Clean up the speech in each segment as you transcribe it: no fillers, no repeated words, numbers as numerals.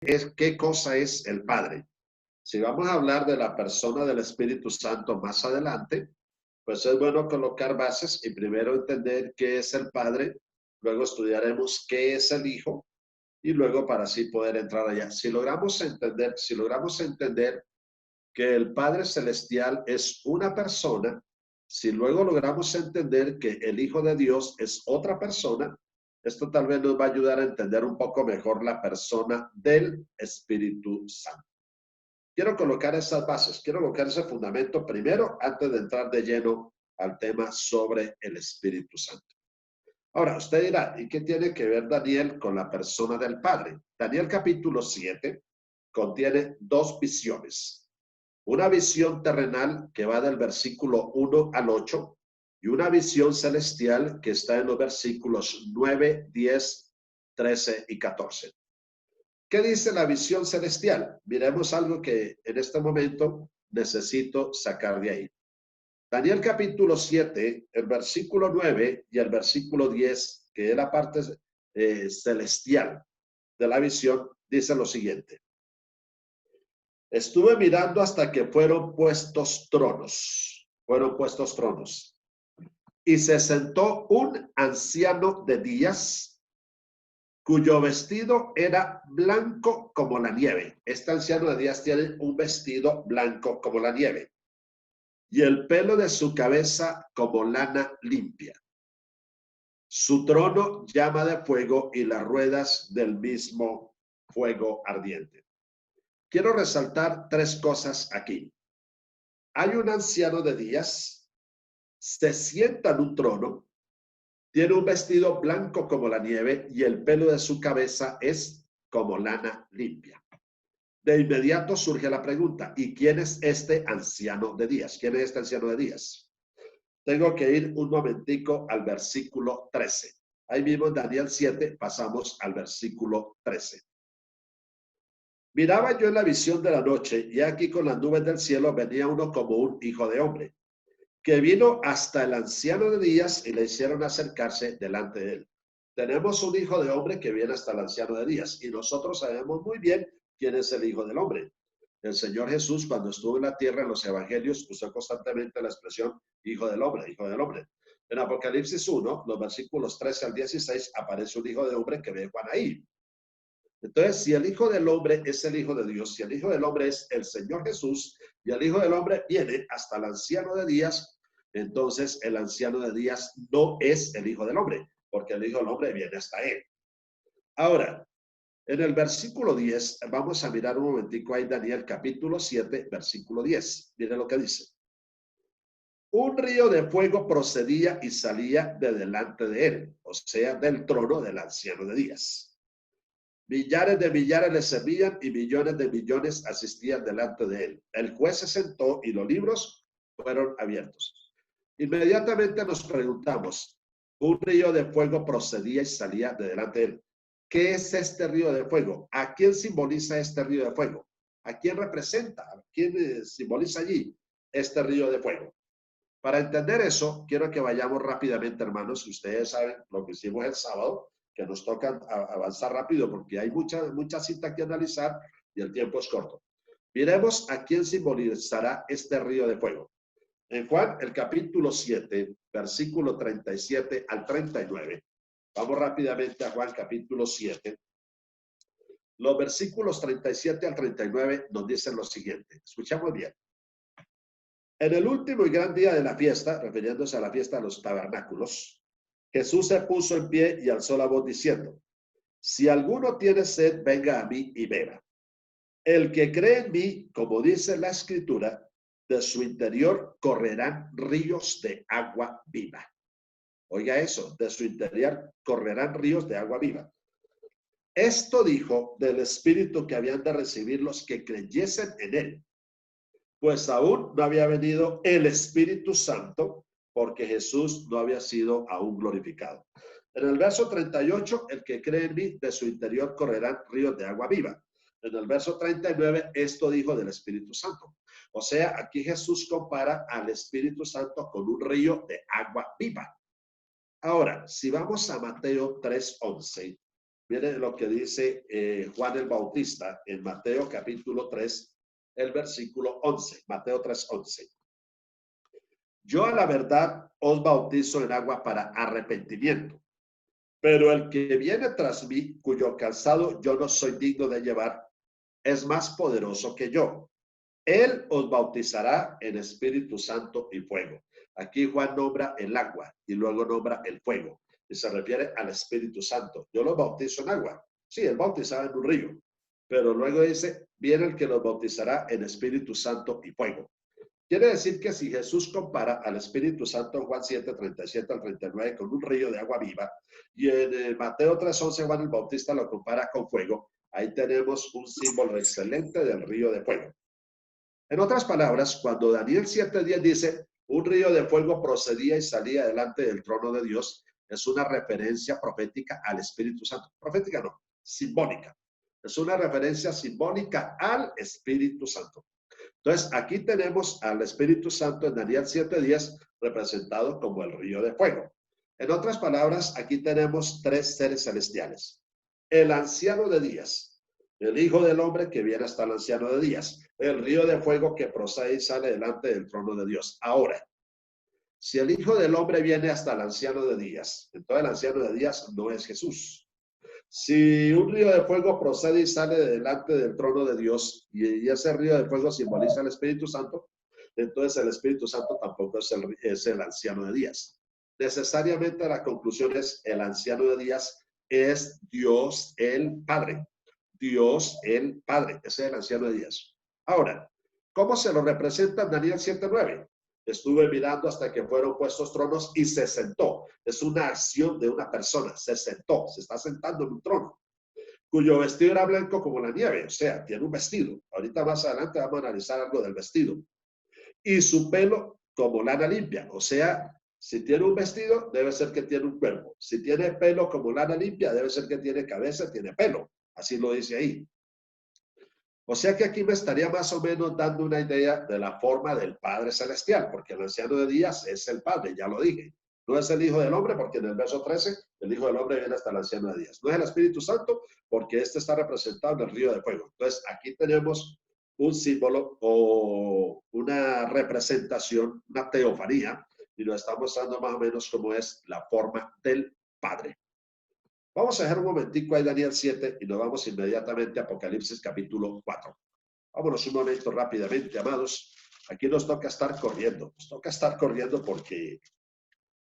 qué cosa es el Padre. Si vamos a hablar de la persona del Espíritu Santo más adelante, pues es bueno colocar bases y primero entender qué es el Padre, luego estudiaremos qué es el Hijo y luego para así poder entrar allá. Si logramos entender que el Padre Celestial es una persona, si luego logramos entender que el Hijo de Dios es otra persona, esto tal vez nos va a ayudar a entender un poco mejor la persona del Espíritu Santo. Quiero colocar esas bases, quiero colocar ese fundamento primero antes de entrar de lleno al tema sobre el Espíritu Santo. Ahora, usted dirá, ¿y qué tiene que ver Daniel con la persona del Padre? Daniel capítulo 7 contiene dos visiones. Una visión terrenal que va del versículo 1 al 8 y una visión celestial que está en los versículos 9, 10, 13 y 14. ¿Qué dice la visión celestial? Miremos algo que en este momento necesito sacar de ahí. Daniel capítulo 7, el versículo 9 y el versículo 10, que es la parte celestial de la visión, dice lo siguiente. Estuve mirando hasta que fueron puestos tronos. Y se sentó un anciano de días, cuyo vestido era blanco como la nieve. Este anciano de días tiene un vestido blanco como la nieve. Y el pelo de su cabeza como lana limpia. Su trono llama de fuego y las ruedas del mismo fuego ardiente. Quiero resaltar tres cosas aquí. Hay un anciano de días, se sienta en un trono, tiene un vestido blanco como la nieve y el pelo de su cabeza es como lana limpia. De inmediato surge la pregunta, ¿y quién es este anciano de días? ¿Quién es este anciano de días? Tengo que ir un momentico al versículo 13. Ahí mismo en Daniel 7 pasamos al versículo 13. Miraba yo en la visión de la noche y aquí con las nubes del cielo venía uno como un hijo de hombre, que vino hasta el anciano de días y le hicieron acercarse delante de él. Tenemos un hijo de hombre que viene hasta el anciano de días y nosotros sabemos muy bien quién es el hijo del hombre. El Señor Jesús, cuando estuvo en la tierra en los evangelios, usó constantemente la expresión hijo del hombre, hijo del hombre. En Apocalipsis 1, los versículos 13 al 16, aparece un hijo de hombre que ve Juan ahí. Entonces, si el Hijo del Hombre es el Hijo de Dios, si el Hijo del Hombre es el Señor Jesús, y el Hijo del Hombre viene hasta el anciano de días, entonces el anciano de días no es el Hijo del Hombre, porque el Hijo del Hombre viene hasta él. Ahora, en el versículo 10, vamos a mirar un momentico ahí, Daniel capítulo 7, versículo 10. Miren lo que dice. Un río de fuego procedía y salía de delante de él, o sea, del trono del anciano de días. Millares de millares le servían y millones de millones asistían delante de él. El juez se sentó y los libros fueron abiertos. Inmediatamente nos preguntamos, un río de fuego procedía y salía de delante de él. ¿Qué es este río de fuego? ¿A quién simboliza este río de fuego? ¿A quién representa? ¿A quién simboliza allí este río de fuego? Para entender eso, quiero que vayamos rápidamente, hermanos. Ustedes saben lo que hicimos el sábado, que nos toca avanzar rápido porque hay mucha cinta que analizar y el tiempo es corto. Miremos a quién simbolizará este río de fuego. En Juan, el capítulo 7, versículo 37 al 39. Vamos rápidamente a Juan, capítulo 7. Los versículos 37 al 39 nos dicen lo siguiente. Escuchamos bien. En el último y gran día de la fiesta, refiriéndose a la fiesta de los tabernáculos, Jesús se puso en pie y alzó la voz diciendo, si alguno tiene sed, venga a mí y beba. El que cree en mí, como dice la Escritura, de su interior correrán ríos de agua viva. Oiga eso, de su interior correrán ríos de agua viva. Esto dijo del Espíritu que habían de recibir los que creyesen en él, pues aún no había venido el Espíritu Santo, porque Jesús no había sido aún glorificado. En el verso 38, el que cree en mí, de su interior correrán ríos de agua viva. En el verso 39, esto dijo del Espíritu Santo. O sea, aquí Jesús compara al Espíritu Santo con un río de agua viva. Ahora, si vamos a Mateo 3:11, Miren lo que dice Juan el Bautista en Mateo capítulo 3, el versículo 11. Mateo 3, 11. Yo a la verdad os bautizo en agua para arrepentimiento, pero el que viene tras mí, cuyo calzado yo no soy digno de llevar, es más poderoso que yo. Él os bautizará en Espíritu Santo y fuego. Aquí Juan nombra el agua y luego nombra el fuego. Y se refiere al Espíritu Santo. Yo los bautizo en agua. Sí, él bautizaba en un río. Pero luego dice, viene el que los bautizará en Espíritu Santo y fuego. Quiere decir que si Jesús compara al Espíritu Santo en Juan 7, 37 al 39 con un río de agua viva, y en Mateo 3, 11 Juan el Bautista lo compara con fuego, ahí tenemos un símbolo excelente del río de fuego. En otras palabras, cuando Daniel 7:10 dice, un río de fuego procedía y salía delante del trono de Dios, es una referencia profética al Espíritu Santo. Profética no, simbólica. Es una referencia simbólica al Espíritu Santo. Entonces, aquí tenemos al Espíritu Santo en Daniel 7:10 representado como el río de fuego. En otras palabras, aquí tenemos tres seres celestiales. El anciano de días, el Hijo del Hombre que viene hasta el anciano de días, el río de fuego que procede y sale delante del trono de Dios. Ahora, si el Hijo del Hombre viene hasta el anciano de días, entonces el anciano de días no es Jesús. Si un río de fuego procede y sale de delante del trono de Dios y ese río de fuego simboliza el Espíritu Santo, entonces el Espíritu Santo tampoco es el anciano de días. Necesariamente la conclusión es el anciano de días es Dios el Padre. Dios el Padre, ese es el anciano de días. Ahora, ¿cómo se lo representa en Daniel 7:9? Estuve mirando hasta que fueron puestos tronos y se sentó. Es una acción de una persona, se sentó, se está sentando en un trono, cuyo vestido era blanco como la nieve, o sea, tiene un vestido. Ahorita más adelante vamos a analizar algo del vestido. Y su pelo como lana limpia, o sea, si tiene un vestido, debe ser que tiene un cuerpo. Si tiene pelo como lana limpia, debe ser que tiene cabeza, tiene pelo. Así lo dice ahí. O sea que aquí me estaría más o menos dando una idea de la forma del Padre Celestial, porque el anciano de días es el Padre, ya lo dije. No es el Hijo del Hombre, porque en el verso 13 el Hijo del Hombre viene hasta el anciano de días. No es el Espíritu Santo, porque este está representado en el río de fuego. Entonces aquí tenemos un símbolo o una representación, una teofanía, y nos está mostrando más o menos cómo es la forma del Padre. Vamos a dejar un momentico ahí Daniel 7 y nos vamos inmediatamente a Apocalipsis capítulo 4. Vámonos un momento rápidamente, amados. Aquí nos toca estar corriendo. Nos toca estar corriendo porque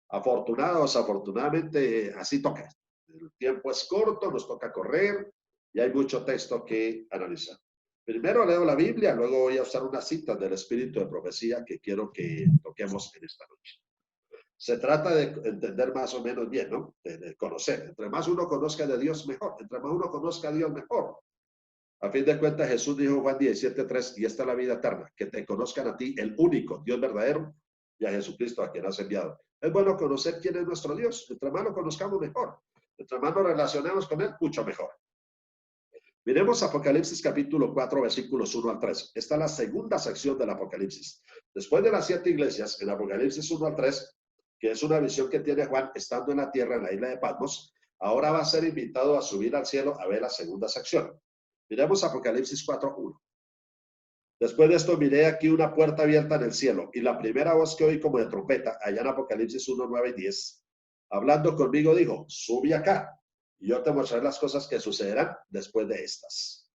afortunadamente así toca. El tiempo es corto, nos toca correr y hay mucho texto que analizar. Primero leo la Biblia, luego voy a usar una cita del Espíritu de Profecía que quiero que toquemos en esta noche. Se trata de entender más o menos bien, ¿no? De conocer. Entre más uno conozca de Dios, mejor. Entre más uno conozca a Dios, mejor. A fin de cuentas, Jesús dijo en Juan 17:3, y esta es la vida eterna, que te conozcan a ti, el único Dios verdadero, y a Jesucristo a quien has enviado. Es bueno conocer quién es nuestro Dios. Entre más lo conozcamos, mejor. Entre más nos relacionemos con Él, mucho mejor. Miremos Apocalipsis capítulo 4, versículos 1 al 3. Esta es la segunda sección del Apocalipsis. Después de las 7 iglesias, en Apocalipsis 1 al 3, que es una visión que tiene Juan estando en la tierra, en la isla de Patmos, ahora va a ser invitado a subir al cielo a ver la segunda sección. Miremos Apocalipsis 4:1. Después de esto miré aquí una puerta abierta en el cielo, y la primera voz que oí como de trompeta, allá en Apocalipsis 1, 9 y 10, hablando conmigo dijo, sube acá, y yo te mostraré las cosas que sucederán después de estas.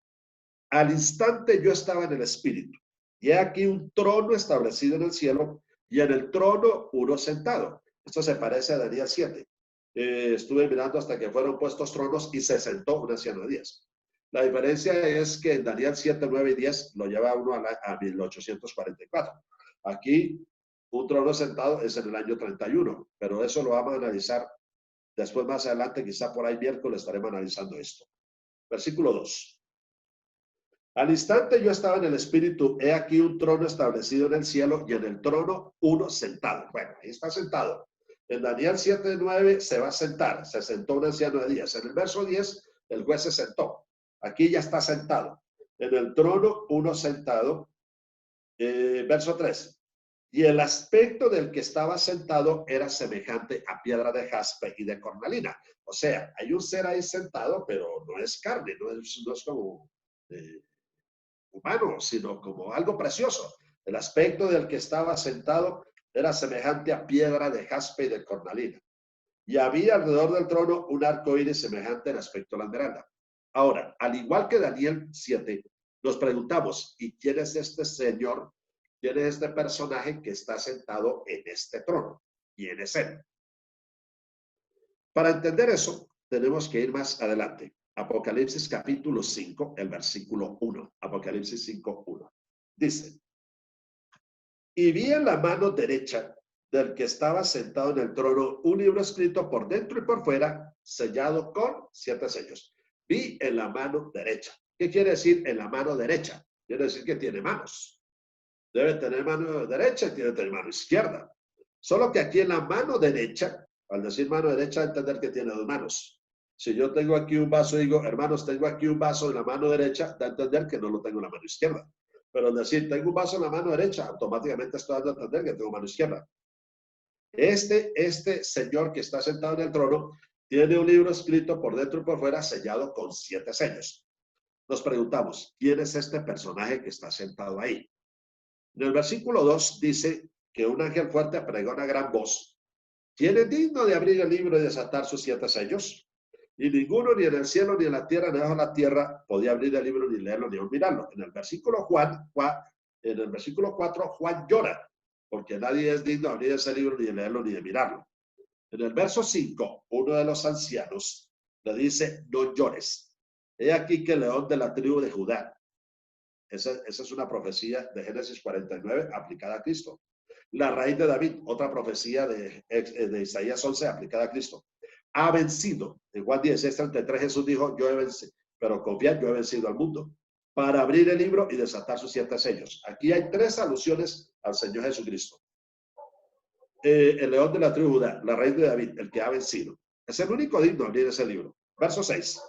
Al instante yo estaba en el Espíritu, y he aquí un trono establecido en el cielo, y en el trono uno sentado. Esto se parece a Daniel 7. Estuve mirando hasta que fueron puestos tronos y se sentó un anciano de días. La diferencia es que en Daniel 7, 9 y 10 lo lleva uno a 1844. Aquí un trono sentado es en el año 31, pero eso lo vamos a analizar después más adelante, quizá por ahí miércoles estaremos analizando esto. Versículo 2. Al instante yo estaba en el Espíritu, he aquí un trono establecido en el cielo y en el trono uno sentado. Bueno, ahí está sentado. En Daniel 7:9 se va a sentar, se sentó un anciano de días. En el verso 10 el juez se sentó. Aquí ya está sentado. En el trono uno sentado. Verso 3. Y el aspecto del que estaba sentado era semejante a piedra de jaspe y de cornalina. O sea, hay un ser ahí sentado, pero no es carne, no es como humano, sino como algo precioso. El aspecto del que estaba sentado era semejante a piedra de jaspe y de cornalina. Y había alrededor del trono un arco iris semejante al aspecto de la esmeralda. Ahora, al igual que Daniel 7, nos preguntamos, ¿y quién es este señor? ¿Quién es este personaje que está sentado en este trono? ¿Quién es él? Para entender eso, tenemos que ir más adelante. Apocalipsis capítulo 5, el versículo 1. Apocalipsis 5, 1. Dice, y vi en la mano derecha del que estaba sentado en el trono un libro escrito por dentro y por fuera, sellado con 7 sellos. Vi en la mano derecha. ¿Qué quiere decir en la mano derecha? Quiere decir que tiene manos. Debe tener mano derecha y tiene que tener mano izquierda. Solo que aquí en la mano derecha, al decir mano derecha, entender que tiene 2 manos. Si yo tengo aquí un vaso y digo, hermanos, tengo aquí un vaso en la mano derecha, da a entender que no lo tengo en la mano izquierda. Pero al decir, tengo un vaso en la mano derecha, automáticamente estoy dando a entender que tengo mano izquierda. Este señor que está sentado en el trono tiene un libro escrito por dentro y por fuera, sellado con 7 sellos. Nos preguntamos, ¿quién es este personaje que está sentado ahí? En el versículo 2 dice que un ángel fuerte pregona a gran voz. ¿Quién es digno de abrir el libro y desatar sus 7 sellos? Y ninguno, ni en el cielo, ni en la tierra, ni bajo la tierra, podía abrir el libro, ni leerlo, ni mirarlo. En el versículo 4, Juan llora, porque nadie es digno de abrir ese libro, ni de leerlo, ni de mirarlo. En el verso 5, uno de los ancianos le dice, no llores. He aquí que el león de la tribu de Judá. Esa es una profecía de Génesis 49 aplicada a Cristo. La raíz de David, otra profecía de Isaías 11 aplicada a Cristo. Ha vencido. En Juan 16:33 Jesús dijo, yo he vencido, pero confiad, yo he vencido al mundo. Para abrir el libro y desatar sus 7 sellos. Aquí hay 3 alusiones al Señor Jesucristo. El león de la tribu de Judá, la raíz de David, el que ha vencido. Es el único digno de abrir ese libro. Verso 6.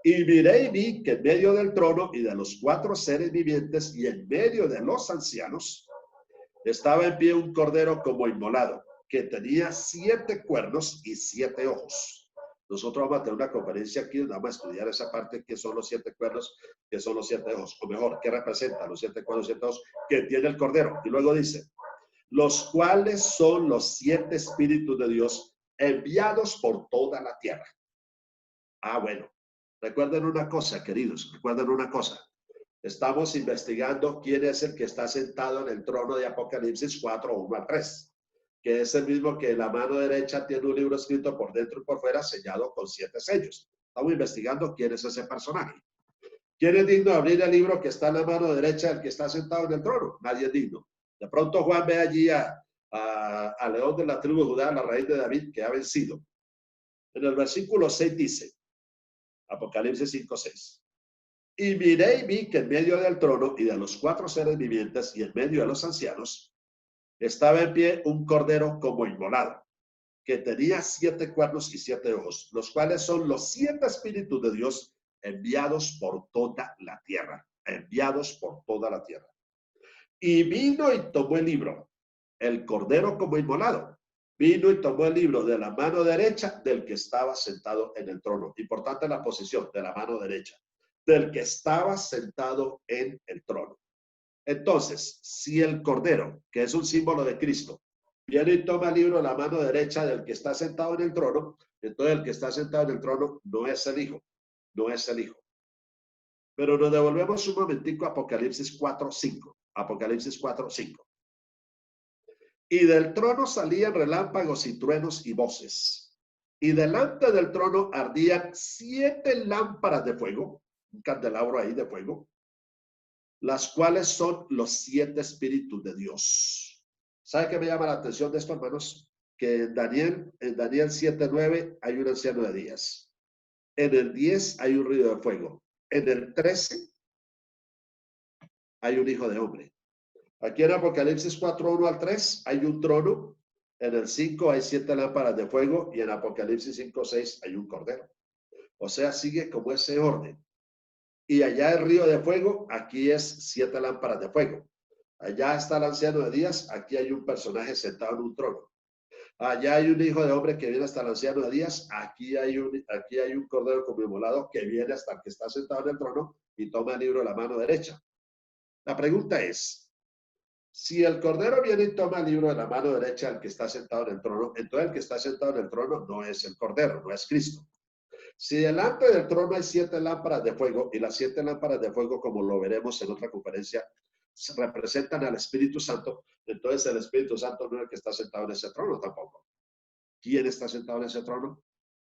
Y miré y vi que en medio del trono y de los 4 seres vivientes y en medio de los ancianos estaba en pie un cordero como inmolado, que tenía 7 cuernos y 7 ojos. Nosotros vamos a tener una conferencia aquí donde vamos a estudiar esa parte, que son los 7 cuernos, que son los 7 ojos, o mejor, ¿qué representa los 7 cuernos, 7 ojos que tiene el cordero? Y luego dice, los cuales son los 7 espíritus de Dios enviados por toda la tierra. Ah, bueno. Recuerden una cosa, queridos, recuerden una cosa. Estamos investigando quién es el que está sentado en el trono de Apocalipsis 4, 1 al 3, que es el mismo que en la mano derecha tiene un libro escrito por dentro y por fuera, sellado con 7 sellos. Estamos investigando quién es ese personaje. ¿Quién es digno de abrir el libro que está en la mano derecha del que está sentado en el trono? Nadie es digno. De pronto Juan ve allí a León de la tribu de Judá, la raíz de David, que ha vencido. En el versículo 6 dice, Apocalipsis 5, 6. Y miré y vi que en medio del trono y de los 4 seres vivientes y en medio de los ancianos estaba en pie un cordero como inmolado, que tenía 7 cuernos y 7 ojos, los cuales son los 7 espíritus de Dios enviados por toda la tierra, enviados por toda la tierra. Y vino y tomó el libro, el cordero como inmolado. Vino y tomó el libro de la mano derecha del que estaba sentado en el trono. Importante la posición de la mano derecha, del que estaba sentado en el trono. Entonces, si el cordero, que es un símbolo de Cristo, viene y toma el libro de la mano derecha del que está sentado en el trono, entonces el que está sentado en el trono no es el Hijo, no es el Hijo. Pero nos devolvemos un momentico a Apocalipsis 4:5. Apocalipsis 4:5. Y del trono salían relámpagos y truenos y voces. Y delante del trono ardían 7 lámparas de fuego, un candelabro ahí de fuego, las cuales son los 7 espíritus de Dios. ¿Sabe qué me llama la atención de esto, hermanos? Que en Daniel 7:9 hay un anciano de días. En el 10 hay un río de fuego. En el 13 hay un hijo de hombre. Aquí en Apocalipsis 4:1 al 3 hay un trono. En el 5 hay 7 lámparas de fuego y en Apocalipsis 5:6 hay un cordero. O sea, sigue como ese orden. Y allá el río de fuego, aquí es 7 lámparas de fuego. Allá está el anciano de días, aquí hay un personaje sentado en un trono. Allá hay un hijo de hombre que viene hasta el anciano de días, aquí hay un cordero como inmolado que viene hasta el que está sentado en el trono y toma el libro de la mano derecha. La pregunta es, si el cordero viene y toma el libro de la mano derecha del que está sentado en el trono, entonces el que está sentado en el trono no es el cordero, no es Cristo. Si delante del trono hay 7 lámparas de fuego, y las 7 lámparas de fuego, como lo veremos en otra conferencia, representan al Espíritu Santo, entonces el Espíritu Santo no es el que está sentado en ese trono tampoco. ¿Quién está sentado en ese trono?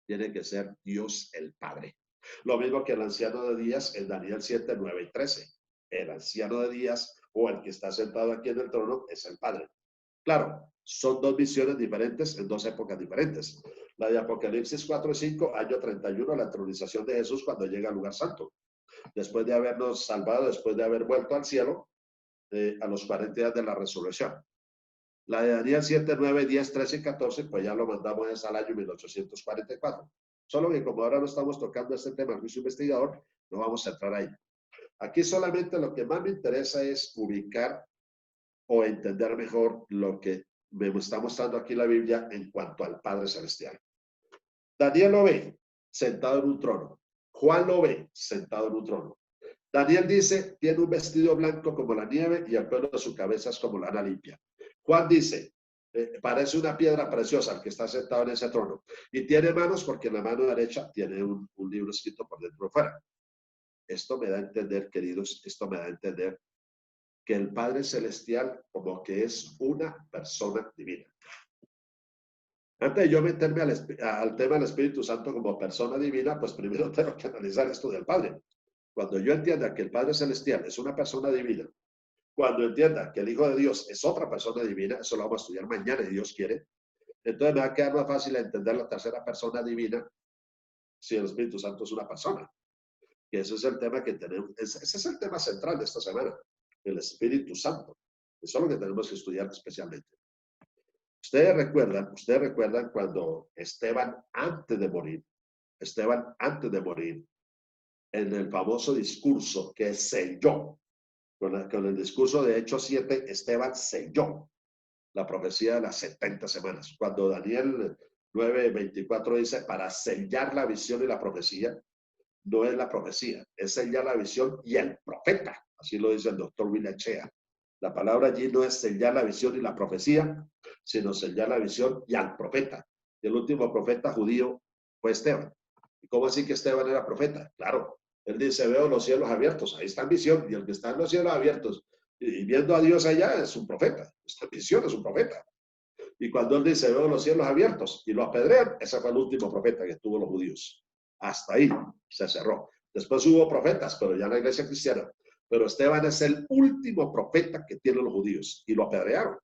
Tiene que ser Dios el Padre. Lo mismo que el anciano de días en Daniel 7, 9 y 13. El anciano de días o el que está sentado aquí en el trono es el Padre. Claro, son dos visiones diferentes en dos épocas diferentes. La de Apocalipsis 4 y 5, año 31, la entronización de Jesús cuando llega al lugar santo. Después de habernos salvado, después de haber vuelto al cielo, a los 40 días de la resurrección. La de Daniel 7, 9, 10, 13 y 14, pues ya lo mandamos al año 1844. Solo que como ahora no estamos tocando este tema, el juicio investigador, no vamos a entrar ahí. Aquí solamente lo que más me interesa es ubicar o entender mejor lo que me está mostrando aquí la Biblia en cuanto al Padre Celestial. Daniel lo ve sentado en un trono. Juan lo ve sentado en un trono. Daniel dice, tiene un vestido blanco como la nieve y el pelo de su cabeza es como lana limpia. Juan dice, parece una piedra preciosa el que está sentado en ese trono. Y tiene manos porque en la mano derecha tiene un libro escrito por dentro y fuera. Esto me da a entender, queridos, esto me da a entender que el Padre Celestial como que es una persona divina. Antes de yo meterme al tema del Espíritu Santo como persona divina, pues primero tengo que analizar esto del Padre. Cuando yo entienda que el Padre Celestial es una persona divina, cuando entienda que el Hijo de Dios es otra persona divina, eso lo vamos a estudiar mañana, si Dios quiere, entonces me va a quedar más fácil entender la tercera persona divina si el Espíritu Santo es una persona. Y ese es el tema que tenemos, ese es el tema central de esta semana, el Espíritu Santo. Eso es lo que tenemos que estudiar especialmente. Ustedes recuerdan cuando Esteban antes de morir, en el famoso discurso que selló, con el discurso de Hechos 7, Esteban selló la profecía de las 70 semanas. Cuando Daniel 9:24 dice, para sellar la visión y la profecía, no es la profecía, es sellar la visión y el profeta. Así lo dice el doctor William Chea. La palabra allí no es sellar la visión y la profecía, sino sellar la visión y al profeta. Y el último profeta judío fue Esteban. ¿Y cómo así que Esteban era profeta? Claro, él dice, veo los cielos abiertos, ahí está en visión, y el que está en los cielos abiertos y viendo a Dios allá es un profeta, esta visión es un profeta. Y cuando él dice, veo los cielos abiertos y lo apedrean, ese fue el último profeta que tuvo los judíos. Hasta ahí se cerró. Después hubo profetas, pero ya en la iglesia cristiana. Pero Esteban es el último profeta que tienen los judíos y lo apedrearon.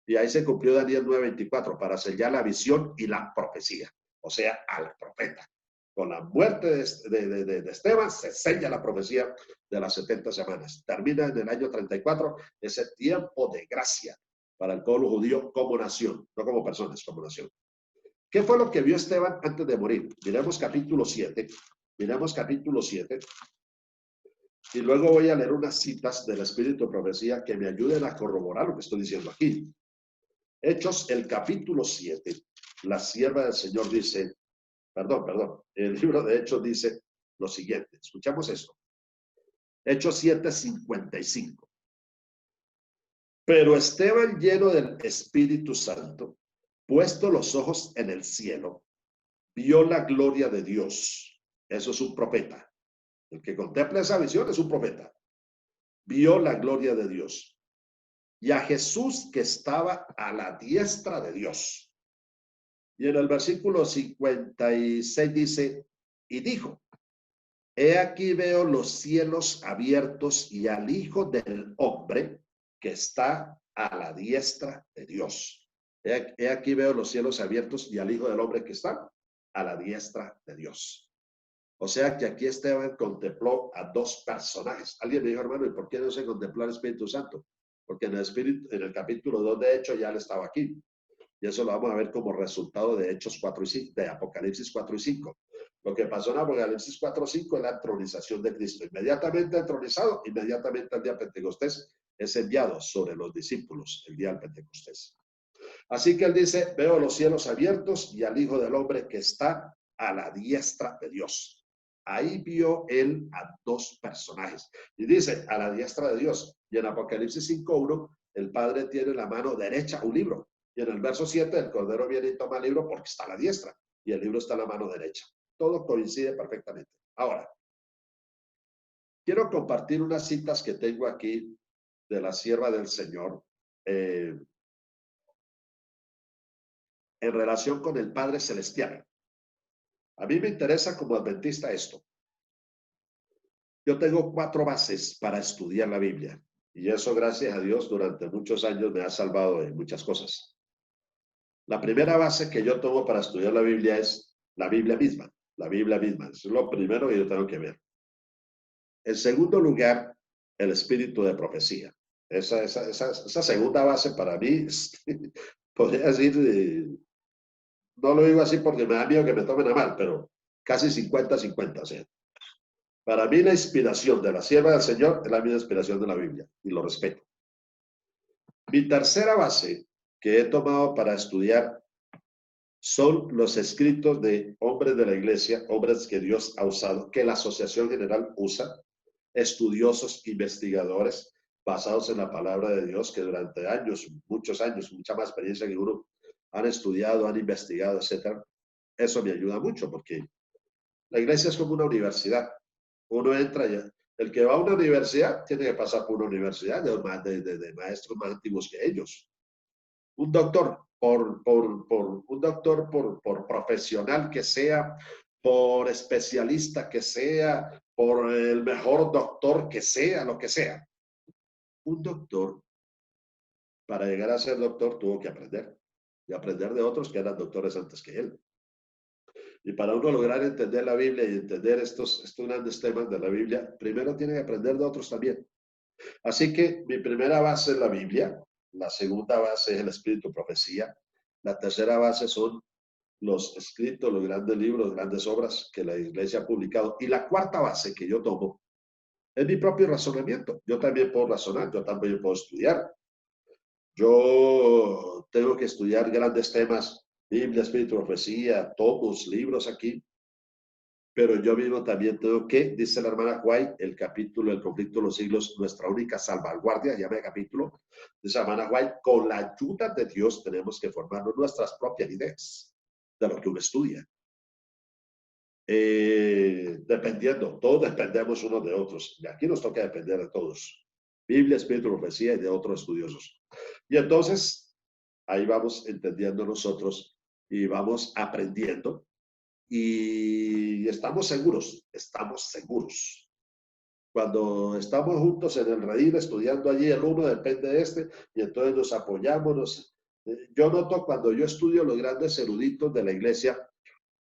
Y ahí se cumplió Daniel 9:24 para sellar la visión y la profecía, o sea, al profeta. Con la muerte de Esteban se sella la profecía de las 70 semanas. Termina en el año 34 ese tiempo de gracia para el pueblo judío como nación, no como personas, como nación. ¿Qué fue lo que vio Esteban antes de morir? Miremos capítulo 7. Miremos capítulo 7. Y luego voy a leer unas citas del Espíritu de Profecía que me ayuden a corroborar lo que estoy diciendo aquí. Hechos, el capítulo 7. La sierva del Señor dice, perdón, el libro de Hechos dice lo siguiente. Escuchamos esto. Hechos 7:55. Pero Esteban, lleno del Espíritu Santo, puesto los ojos en el cielo, vio la gloria de Dios. Eso es un profeta. El que contempla esa visión es un profeta. Vio la gloria de Dios. Y a Jesús que estaba a la diestra de Dios. Y en el versículo 56 dice, y dijo, he aquí veo los cielos abiertos y al Hijo del Hombre que está a la diestra de Dios. He aquí veo los cielos abiertos y al Hijo del Hombre que está a la diestra de Dios. O sea que aquí Esteban contempló a dos personajes. Alguien me dijo, hermano, ¿y por qué no se contempló al Espíritu Santo? Porque en el capítulo 2 de Hechos ya él estaba aquí. Y eso lo vamos a ver como resultado de Hechos 4 y 5, de Apocalipsis 4 y 5. Lo que pasó en Apocalipsis 4 y 5 es la entronización de Cristo. Inmediatamente entronizado, inmediatamente al día Pentecostés, es enviado sobre los discípulos el día del Pentecostés. Así que él dice, veo los cielos abiertos y al Hijo del Hombre que está a la diestra de Dios. Ahí vio él a dos personajes. Y dice, a la diestra de Dios. Y en Apocalipsis 5:1, el Padre tiene en la mano derecha un libro. Y en el verso 7, el Cordero viene y toma el libro porque está a la diestra. Y el libro está en la mano derecha. Todo coincide perfectamente. Ahora, quiero compartir unas citas que tengo aquí de la sierva del Señor. En relación con el Padre Celestial. A mí me interesa como adventista esto. Yo tengo 4 bases para estudiar la Biblia y eso, gracias a Dios, durante muchos años me ha salvado de muchas cosas. La primera base que yo tomo para estudiar la Biblia es la Biblia misma. La Biblia misma. Eso es lo primero que yo tengo que ver. En segundo lugar, el espíritu de profecía. Esa segunda base para mí, podría decir, no lo digo así porque me da miedo que me tomen a mal, pero casi 50-50. O sea, para mí la inspiración de la sierva del Señor es la misma inspiración de la Biblia y lo respeto. Mi tercera base que he tomado para estudiar son los escritos de hombres de la iglesia, hombres que Dios ha usado, que la Asociación General usa, estudiosos, investigadores, basados en la palabra de Dios, que durante años, muchos años, mucha más experiencia que uno, han estudiado, han investigado, etc. Eso me ayuda mucho porque la iglesia es como una universidad. Uno entra ya. El que va a una universidad tiene que pasar por una universidad de maestros más antiguos que ellos. Un doctor, por profesional que sea, por especialista que sea, por el mejor doctor que sea, lo que sea. Un doctor, para llegar a ser doctor, tuvo que aprender. Y aprender de otros que eran doctores antes que él. Y para uno lograr entender la Biblia y entender estos grandes temas de la Biblia, primero tiene que aprender de otros también. Así que mi primera base es la Biblia, la segunda base es el espíritu profecía, la tercera base son los escritos, los grandes libros, grandes obras que la iglesia ha publicado. Y la cuarta base que yo tomo es mi propio razonamiento. Yo también puedo razonar, yo también puedo estudiar. Yo tengo que estudiar grandes temas, Biblia, espíritu, profecía, tomos, libros aquí. Pero yo mismo también tengo que, dice la hermana White, el capítulo El conflicto de los siglos, nuestra única salvaguardia, llama el capítulo, dice la hermana White, con la ayuda de Dios tenemos que formarnos nuestras propias ideas de lo que uno estudia. Dependiendo, todos dependemos unos de otros, y aquí nos toca depender de todos. Biblia, espíritu, profecía y de otros estudiosos. Y entonces, ahí vamos entendiendo nosotros y vamos aprendiendo. Y estamos seguros. Cuando estamos juntos en el redil estudiando allí, el uno depende de este, y entonces nos apoyamos. Yo noto cuando yo estudio los grandes eruditos de la iglesia,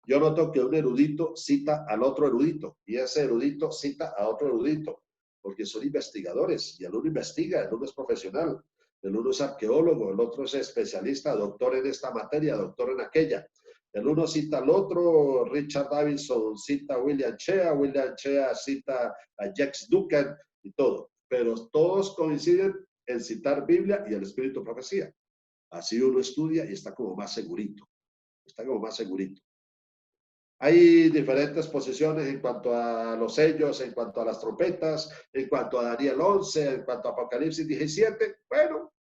yo noto que un erudito cita al otro erudito, y ese erudito cita a otro erudito, porque son investigadores, y el uno investiga, el uno es profesional, el uno es arqueólogo, el otro es especialista, doctor en esta materia, doctor en aquella. El uno cita al otro, Richard Davidson cita a William Shea cita a Jacques Duncan y todo. Pero todos coinciden en citar Biblia y el Espíritu Profecía. Así uno estudia y está como más segurito. Está como más segurito. Hay diferentes posiciones en cuanto a los sellos, en cuanto a las trompetas, en cuanto a Daniel 11, en cuanto a Apocalipsis 17. Bueno,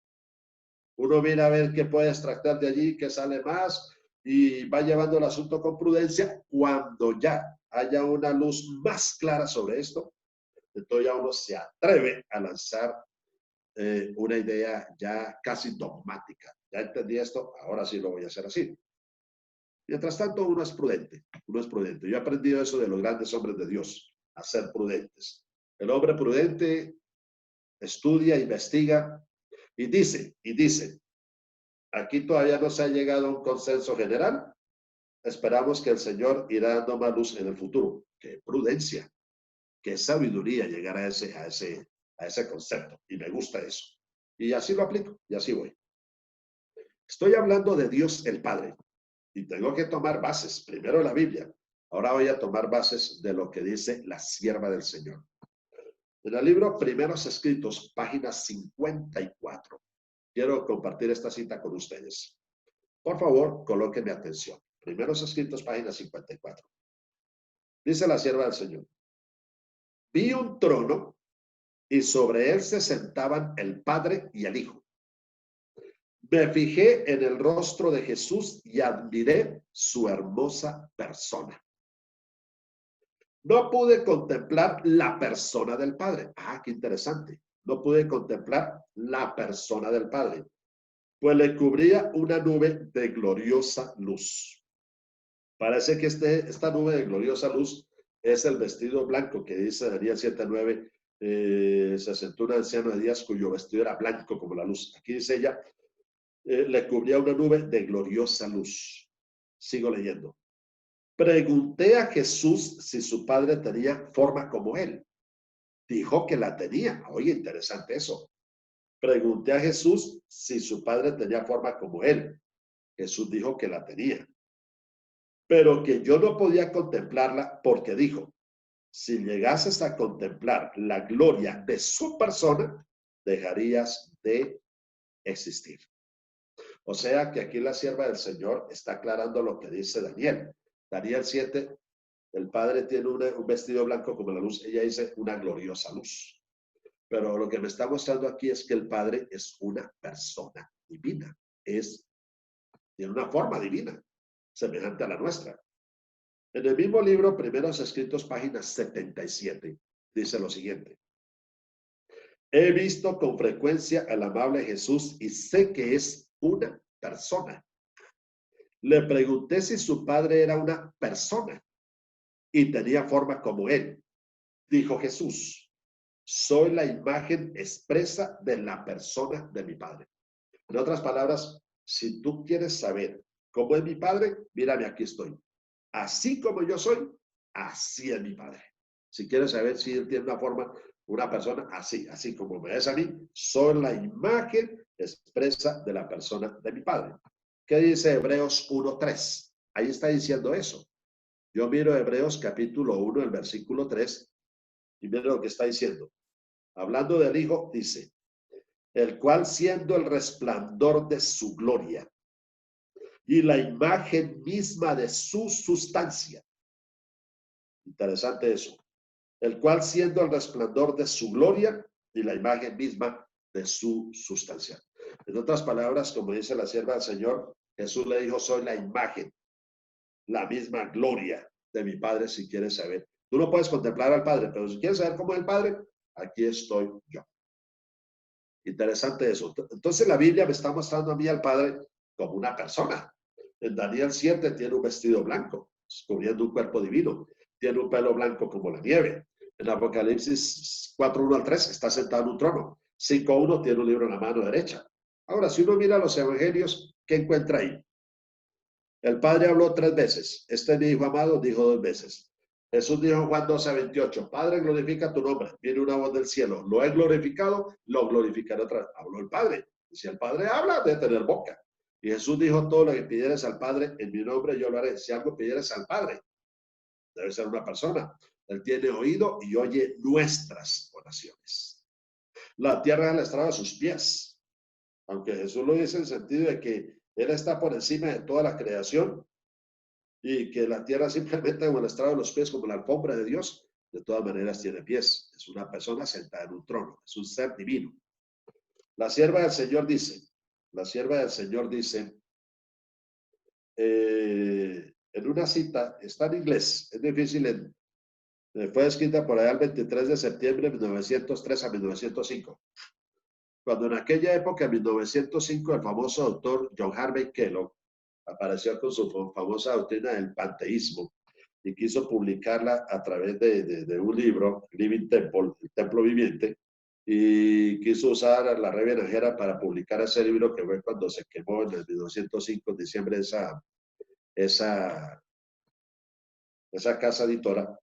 uno viene a ver qué puede extractar de allí, qué sale más, y va llevando el asunto con prudencia. Cuando ya haya una luz más clara sobre esto, entonces ya uno se atreve a lanzar una idea ya casi dogmática. Ya entendí esto, ahora sí lo voy a hacer así. Mientras tanto, uno es prudente. Yo he aprendido eso de los grandes hombres de Dios, a ser prudentes. El hombre prudente estudia, investiga y dice, aquí todavía no se ha llegado a un consenso general. Esperamos que el Señor irá dando más luz en el futuro. Qué prudencia, qué sabiduría llegar a ese concepto. Y me gusta eso. Y así lo aplico, y así voy. Estoy hablando de Dios el Padre. Y tengo que tomar bases. Primero la Biblia. Ahora voy a tomar bases de lo que dice la sierva del Señor. En el libro Primeros Escritos, página 54. Quiero compartir esta cita con ustedes. Por favor, colóquenme atención. Primeros Escritos, página 54. Dice la sierva del Señor: vi un trono y sobre él se sentaban el Padre y el Hijo. Me fijé en el rostro de Jesús y admiré su hermosa persona. No pude contemplar la persona del Padre. Ah, qué interesante. No pude contemplar la persona del Padre, pues le cubría una nube de gloriosa luz. Parece que esta nube de gloriosa luz es el vestido blanco que dice Daniel 7:9. Se sentó un anciano de días cuyo vestido era blanco como la luz. Aquí dice ella, le cubría una nube de gloriosa luz. Sigo leyendo. Pregunté a Jesús si su padre tenía forma como él. Dijo que la tenía. Oye, interesante eso. Pregunté a Jesús si su padre tenía forma como él. Jesús dijo que la tenía, pero que yo no podía contemplarla porque dijo, si llegases a contemplar la gloria de su persona, dejarías de existir. O sea que aquí la sierva del Señor está aclarando lo que dice Daniel. Daniel 7, el Padre tiene un vestido blanco como la luz. Ella dice una gloriosa luz. Pero lo que me está mostrando aquí es que el Padre es una persona divina. Tiene una forma divina, semejante a la nuestra. En el mismo libro, Primeros Escritos, página 77, dice lo siguiente. He visto con frecuencia al amable Jesús y sé que es una persona. Le pregunté si su padre era una persona y tenía forma como él. Dijo Jesús, soy la imagen expresa de la persona de mi padre. En otras palabras, si tú quieres saber cómo es mi padre, mírame, aquí estoy. Así como yo soy, así es mi padre. Si quieres saber si él tiene una forma, una persona, así como me ves a mí, soy la imagen expresa de la persona de mi padre. ¿Qué dice Hebreos 1:3? Ahí está diciendo eso. Yo miro Hebreos capítulo 1, el versículo 3, y miro lo que está diciendo. Hablando del Hijo, dice, el cual siendo el resplandor de su gloria y la imagen misma de su sustancia. Interesante eso. El cual siendo el resplandor de su gloria y la imagen misma de su sustancia. En otras palabras, como dice la sierva del Señor, Jesús le dijo, soy la imagen, la misma gloria de mi Padre, si quieres saber. Tú no puedes contemplar al Padre, pero si quieres saber cómo es el Padre, aquí estoy yo. Interesante eso. Entonces la Biblia me está mostrando a mí al Padre como una persona. En Daniel 7 tiene un vestido blanco, cubriendo un cuerpo divino. Tiene un pelo blanco como la nieve. En Apocalipsis 4:1-3 está sentado en un trono. 5:1 tiene un libro en la mano derecha. Ahora, si uno mira los evangelios, ¿qué encuentra ahí? El Padre habló 3 veces. Este es mi Hijo amado, dijo 2 veces. Jesús dijo en Juan 12:28, Padre, glorifica tu nombre. Viene una voz del cielo. Lo he glorificado, lo glorificaré otra vez. Habló el Padre. Y si el Padre habla, debe tener boca. Y Jesús dijo, todo lo que pidieres al Padre, en mi nombre yo lo haré. Si algo pidieres al Padre, debe ser una persona. Él tiene oído y oye nuestras oraciones. La tierra es el estrado de sus pies. Aunque Jesús lo dice en el sentido de que Él está por encima de toda la creación, y que la tierra simplemente como el estrado de los pies, como la alfombra de Dios, de todas maneras tiene pies. Es una persona sentada en un trono, es un ser divino. La sierva del Señor dice, en una cita, está en inglés, es difícil, fue escrita por allá el 23 de septiembre de 1903 a 1905. Cuando en aquella época, en 1905, el famoso doctor John Harvey Kellogg apareció con su famosa doctrina del panteísmo y quiso publicarla a través de un libro, Living Temple, el templo viviente, y quiso usar la Red Venajera para publicar ese libro que fue cuando se quemó en el 1905, en diciembre, esa casa editora.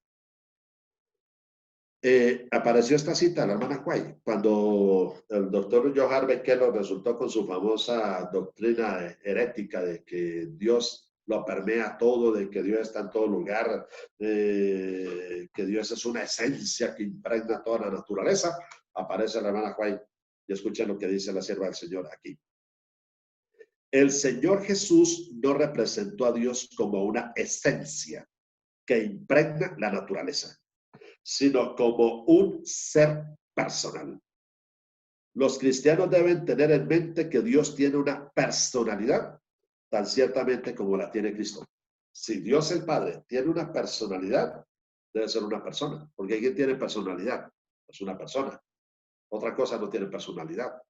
Apareció esta cita, la hermana White, cuando el doctor John Harvey Kellogg resultó con su famosa doctrina herética de que Dios lo permea todo, de que Dios está en todo lugar, que Dios es una esencia que impregna toda la naturaleza, aparece la hermana Juan y escuchen lo que dice la sierva del Señor aquí. El Señor Jesús no representó a Dios como una esencia que impregna la naturaleza, sino como un ser personal. Los cristianos deben tener en mente que Dios tiene una personalidad tan ciertamente como la tiene Cristo. Si Dios el Padre tiene una personalidad, debe ser una persona, porque alguien tiene personalidad, es una persona. Otra cosa no tiene personalidad.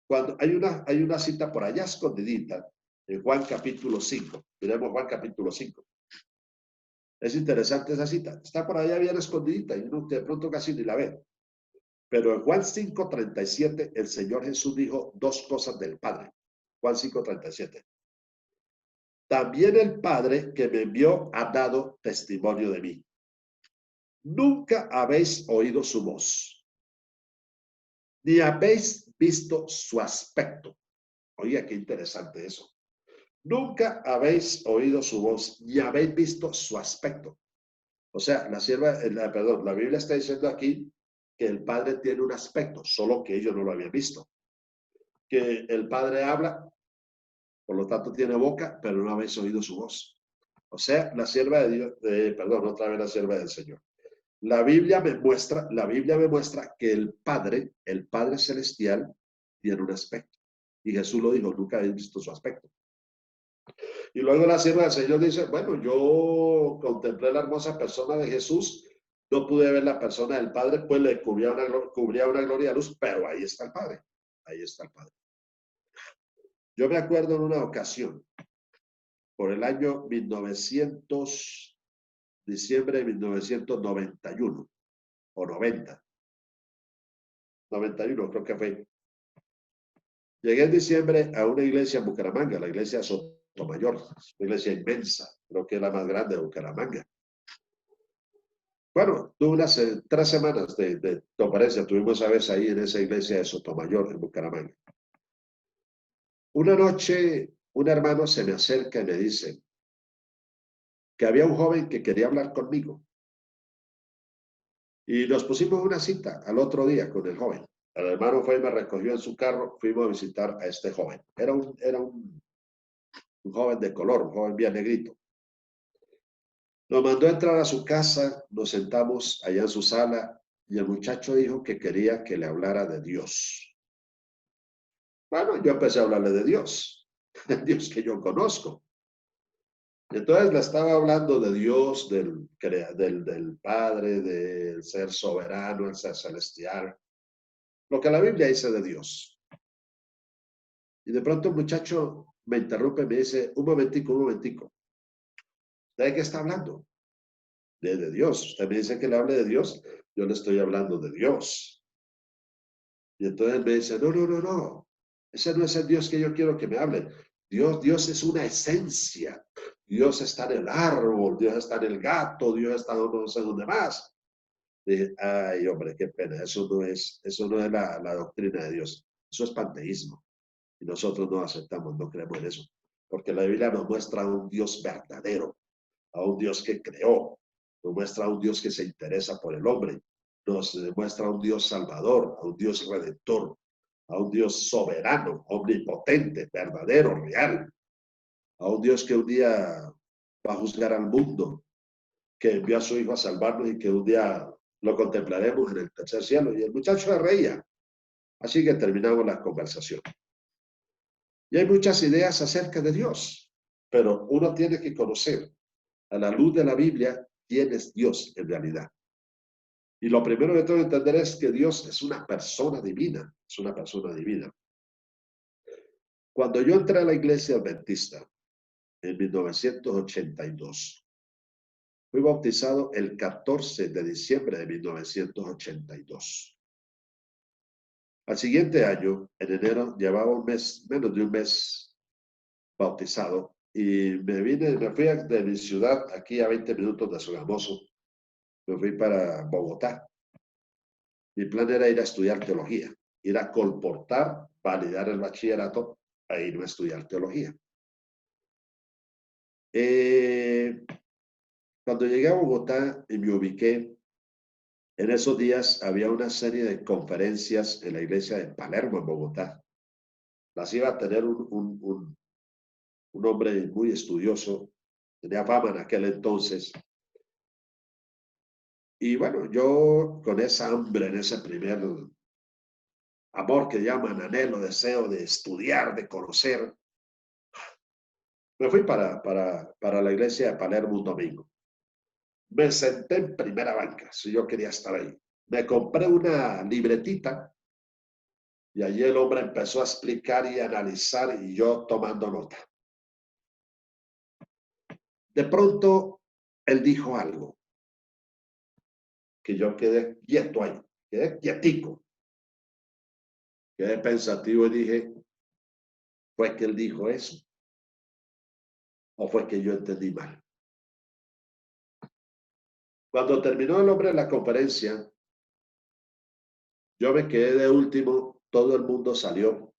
Cuando hay una cita por allá escondidita, en Juan capítulo 5, miremos Juan capítulo 5. Es interesante esa cita, está por allá bien escondidita y uno de pronto casi ni la ve. Pero en Juan 5:37 el Señor Jesús dijo dos cosas del Padre. Juan 5:37. También el Padre que me envió ha dado testimonio de mí. Nunca habéis oído su voz, ni habéis visto su aspecto. Oiga, qué interesante eso. Nunca habéis oído su voz, ni habéis visto su aspecto. O sea, la Biblia está diciendo aquí que el Padre tiene un aspecto, solo que ellos no lo habían visto. Que el Padre habla, por lo tanto tiene boca, pero no habéis oído su voz. O sea, la sierva de Dios, otra vez la sierva del Señor. La Biblia me muestra que el Padre Celestial, tiene un aspecto. Y Jesús lo dijo, nunca habéis visto su aspecto. Y luego la sierva del Señor dice, bueno, yo contemplé la hermosa persona de Jesús, no pude ver la persona del Padre, pues le cubría una gloria de luz, pero ahí está el Padre, ahí está el Padre. Yo me acuerdo en una ocasión, por el año 1900, diciembre de 1991, o 91 creo que fue. Llegué en diciembre a una iglesia en Bucaramanga, la iglesia de Sotomayor, una iglesia inmensa, creo que es la más grande de Bucaramanga. Bueno, tuve unas 3 semanas de conferencia, tuvimos a veces ahí en esa iglesia de Sotomayor, en Bucaramanga. Una noche, un hermano se me acerca y me dice que había un joven que quería hablar conmigo. Y nos pusimos una cita al otro día con el joven. El hermano fue y me recogió en su carro, fuimos a visitar a este joven. Era un joven de color, un joven bien negrito. Nos mandó a entrar a su casa, nos sentamos allá en su sala y el muchacho dijo que quería que le hablara de Dios. Bueno, yo empecé a hablarle de Dios, el Dios que yo conozco. Entonces le estaba hablando de Dios, del Padre, del ser soberano, el ser celestial, lo que la Biblia dice de Dios. Y de pronto el muchacho me interrumpe y me dice, un momentico. ¿De qué está hablando? De Dios. Usted me dice que le hable de Dios, yo le estoy hablando de Dios. Y entonces me dice, no. Ese no es el Dios que yo quiero que me hable. Dios es una esencia. Dios está en el árbol, Dios está en el gato, Dios está no sé dónde más. Dije, ay, hombre, qué pena. Eso no es la doctrina de Dios. Eso es panteísmo. Y nosotros no aceptamos, no creemos en eso. Porque la Biblia nos muestra a un Dios verdadero, a un Dios que creó, nos muestra a un Dios que se interesa por el hombre, nos muestra a un Dios salvador, a un Dios redentor, a un Dios soberano, omnipotente, verdadero, real, a un Dios que un día va a juzgar al mundo, que envió a su Hijo a salvarnos y que un día lo contemplaremos en el tercer cielo. Y el muchacho se reía. Así que terminamos la conversación. Y hay muchas ideas acerca de Dios, pero uno tiene que conocer a la luz de la Biblia quién es Dios en realidad. Y lo primero que tengo que entender es que Dios es una persona divina, es una persona divina. Cuando yo entré a la iglesia adventista en 1982, fui bautizado el 14 de diciembre de 1982. Al siguiente año, en enero, llevaba un mes, menos de un mes bautizado y me fui de mi ciudad, aquí a 20 minutos de Sogamoso, me fui para Bogotá. Mi plan era ir a estudiar teología, ir a colportar, validar el bachillerato e irme a estudiar teología. Cuando llegué a Bogotá y me ubiqué, en esos días había una serie de conferencias en la iglesia de Palermo, en Bogotá. Las iba a tener un hombre muy estudioso, tenía fama en aquel entonces. Y bueno, yo con esa hambre, en ese primer amor que llaman anhelo, deseo de estudiar, de conocer, me fui para la iglesia de Palermo un domingo. Me senté en primera banca, si yo quería estar ahí. Me compré una libretita y allí el hombre empezó a explicar y analizar y yo tomando nota. De pronto, él dijo algo que yo quedé quieto ahí, quedé quietico, quedé pensativo y dije, ¿fue que él dijo eso? ¿O fue que yo entendí mal? Cuando terminó el hombre la conferencia, yo me quedé de último, todo el mundo salió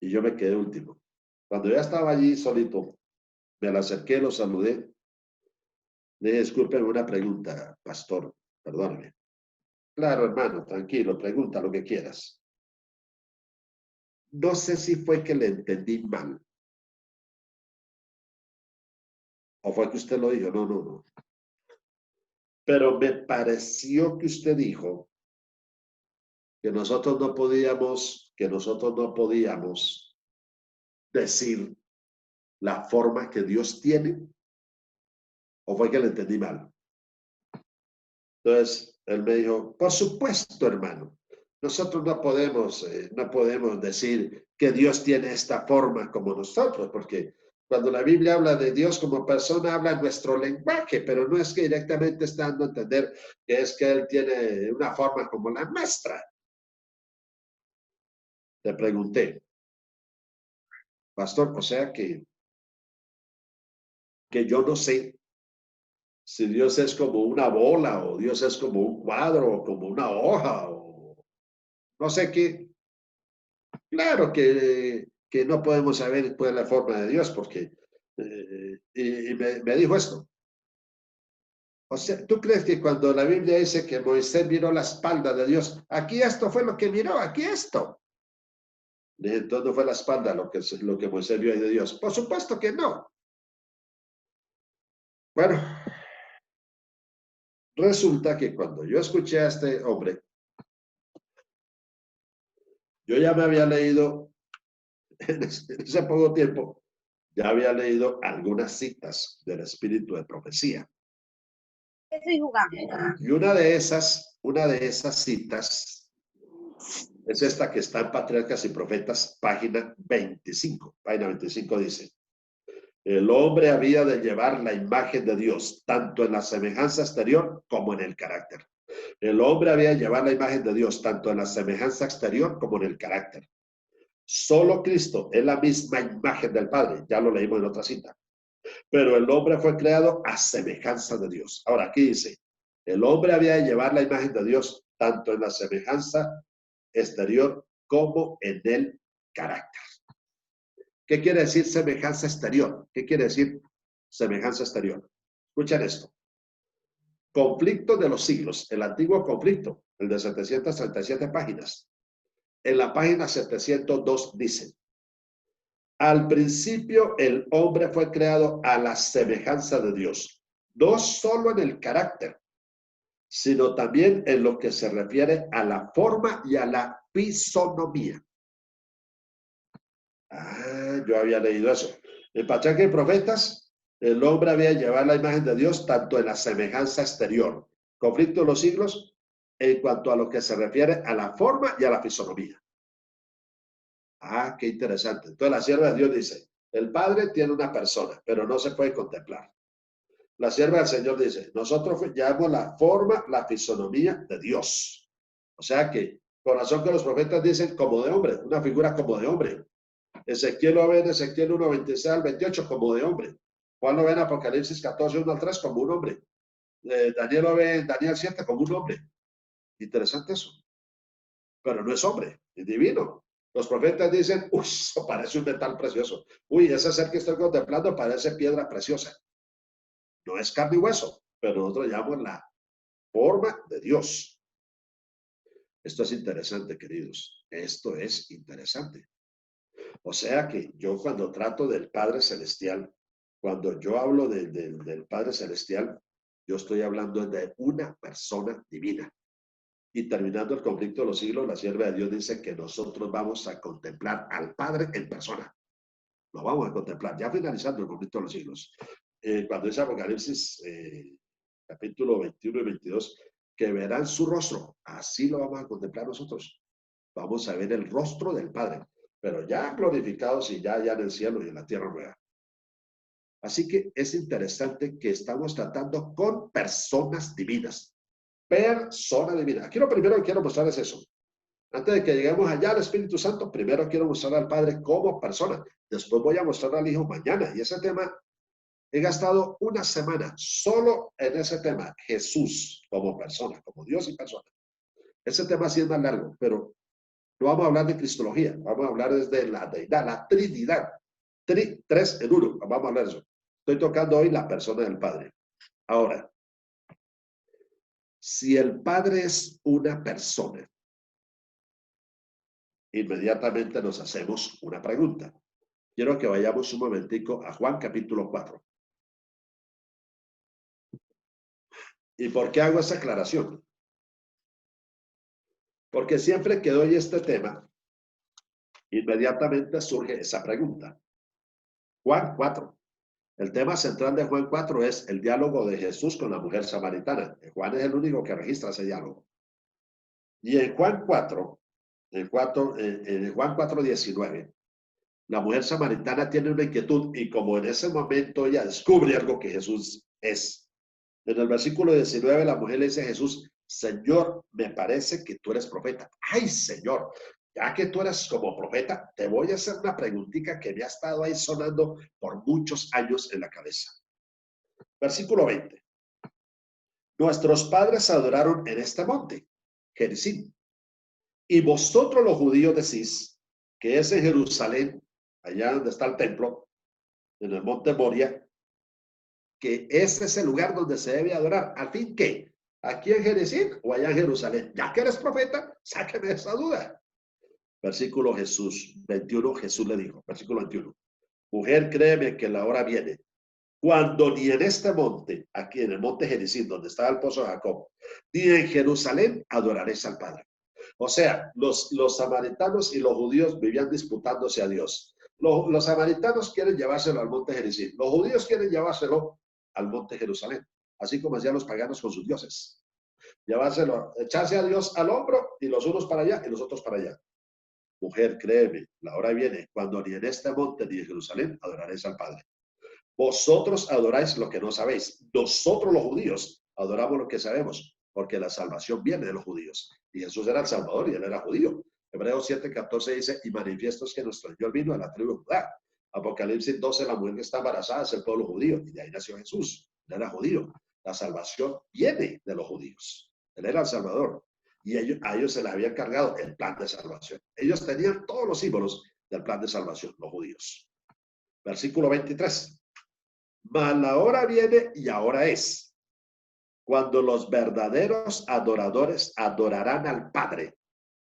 y yo me quedé último. Cuando ya estaba allí solito, me la acerqué, lo saludé. Le dije, disculpen una pregunta, pastor, perdóneme. Claro, hermano, tranquilo, pregunta lo que quieras. No sé si fue que le entendí mal o fue que usted lo dijo. No, no, no. Pero me pareció que usted dijo que nosotros no podíamos decir la forma que Dios tiene, o fue que le entendí mal. Entonces, él me dijo, por supuesto, hermano, nosotros no podemos decir que Dios tiene esta forma como nosotros, porque cuando la Biblia habla de Dios como persona, habla nuestro lenguaje, pero no es que directamente está dando a entender que es que Él tiene una forma como la nuestra. Le pregunté, pastor, o sea que yo no sé si Dios es como una bola o Dios es como un cuadro o como una hoja o no sé qué. Claro que no podemos saber cuál es la forma de Dios porque y me dijo esto. O sea, ¿tú crees que cuando la Biblia dice que Moisés miró la espalda de Dios, aquí esto fue lo que miró, aquí esto? Entonces no fue la espalda lo que Moisés vio ahí de Dios. Por supuesto que no. Bueno, resulta que cuando yo escuché a este hombre, yo ya me había leído en ese poco tiempo, ya había leído algunas citas del espíritu de profecía. Estoy jugando. Y una de esas citas es esta que está en Patriarcas y Profetas, página 25. Página 25 dice, el hombre había de llevar la imagen de Dios, tanto en la semejanza exterior como en el carácter. El hombre había de llevar la imagen de Dios, tanto en la semejanza exterior como en el carácter. Solo Cristo es la misma imagen del Padre, ya lo leímos en otra cita. Pero el hombre fue creado a semejanza de Dios. Ahora aquí dice, el hombre había de llevar la imagen de Dios, tanto en la semejanza exterior como en el carácter. ¿Qué quiere decir semejanza exterior? ¿Qué quiere decir semejanza exterior? Escuchen esto. Conflicto de los siglos, el antiguo conflicto, el de 737 páginas. En la página 702 dice, al principio el hombre fue creado a la semejanza de Dios, no solo en el carácter, sino también en lo que se refiere a la forma y a la fisonomía. Yo había leído eso. En Patriarcas y Profetas, el hombre había de llevar la imagen de Dios tanto en la semejanza exterior, conflicto de los siglos, en cuanto a lo que se refiere a la forma y a la fisonomía. Qué interesante. Entonces la sierva de Dios dice, el Padre tiene una persona, pero no se puede contemplar. La sierva del Señor dice, nosotros llamamos la forma, la fisonomía de Dios. O sea que, con razón que los profetas dicen como de hombre, una figura como de hombre. Ezequiel lo ve en Ezequiel 1, 26 al 28 como de hombre. Juan lo ve en Apocalipsis 14, 1 al 3 como un hombre. Daniel lo ve en Daniel 7 como un hombre. Interesante eso. Pero no es hombre, es divino. Los profetas dicen, uy, eso parece un metal precioso. Uy, ese ser que estoy contemplando parece piedra preciosa. No es carne y hueso, pero nosotros llamamos la forma de Dios. Esto es interesante, queridos. Esto es interesante. O sea que yo cuando trato del Padre Celestial, cuando yo hablo del Padre Celestial, yo estoy hablando de una persona divina. Y terminando el conflicto de los siglos, la sierva de Dios dice que nosotros vamos a contemplar al Padre en persona. Lo vamos a contemplar, ya finalizando el conflicto de los siglos. Cuando dice Apocalipsis, capítulo 21 y 22, que verán su rostro, así lo vamos a contemplar nosotros. Vamos a ver el rostro del Padre, pero ya glorificados y ya en el cielo y en la tierra nueva. Así que es interesante que estamos tratando con personas divinas. Persona divina. Aquí lo primero que quiero mostrar es eso. Antes de que lleguemos allá al Espíritu Santo, primero quiero mostrar al Padre como persona. Después voy a mostrar al Hijo mañana. Y ese tema, he gastado una semana solo en ese tema. Jesús como persona, como Dios y persona. Ese tema sí es más largo, pero no vamos a hablar de cristología. Vamos a hablar desde la deidad, la trinidad. Tres en uno. Vamos a hablar de eso. Estoy tocando hoy la persona del Padre. Ahora, si el Padre es una persona, inmediatamente nos hacemos una pregunta. Quiero que vayamos un momentico a Juan capítulo 4. ¿Y por qué hago esa aclaración? Porque siempre que doy este tema, inmediatamente surge esa pregunta. Juan 4. El tema central de Juan 4 es el diálogo de Jesús con la mujer samaritana. Juan es el único que registra ese diálogo. Y en Juan 4, en Juan 4:19, la mujer samaritana tiene una inquietud y como en ese momento ella descubre algo que Jesús es. En el versículo 19 la mujer le dice a Jesús, Señor, me parece que tú eres profeta. Ay, Señor, ya que tú eres como profeta, te voy a hacer una preguntita que me ha estado ahí sonando por muchos años en la cabeza. Versículo 20. Nuestros padres adoraron en este monte, Gerizim. Y vosotros los judíos decís que es en Jerusalén, allá donde está el templo, en el monte Moria, que ese es el lugar donde se debe adorar. Al fin, ¿qué? ¿Aquí en Gerizim o allá en Jerusalén? Ya que eres profeta, sáqueme esa duda. Versículo 21, Jesús le dijo, versículo 21. Mujer, créeme que la hora viene, cuando ni en este monte, aquí en el monte Gerizim, donde estaba el pozo de Jacob, ni en Jerusalén adoraréis al Padre. O sea, los samaritanos y los judíos vivían disputándose a Dios. Los samaritanos quieren llevárselo al monte Gerizim. Los judíos quieren llevárselo al monte Jerusalén, así como hacían los paganos con sus dioses. Llevárselo, echarse a Dios al hombro y los unos para allá y los otros para allá. Mujer, créeme, la hora viene cuando ni en este monte ni en Jerusalén adoraréis al Padre. Vosotros adoráis lo que no sabéis. Nosotros los judíos adoramos lo que sabemos, porque la salvación viene de los judíos. Y Jesús era el Salvador y él era judío. Hebreos 7:14 dice, y manifiesto es que nuestro Señor vino de la tribu de Judá. Apocalipsis 12, la mujer que está embarazada es el pueblo judío, y de ahí nació Jesús. Él era judío. La salvación viene de los judíos. Él era el Salvador. Y a ellos se les había encargado el plan de salvación. Ellos tenían todos los símbolos del plan de salvación, los judíos. Versículo 23. Mas la hora viene y ahora es, cuando los verdaderos adoradores adorarán al Padre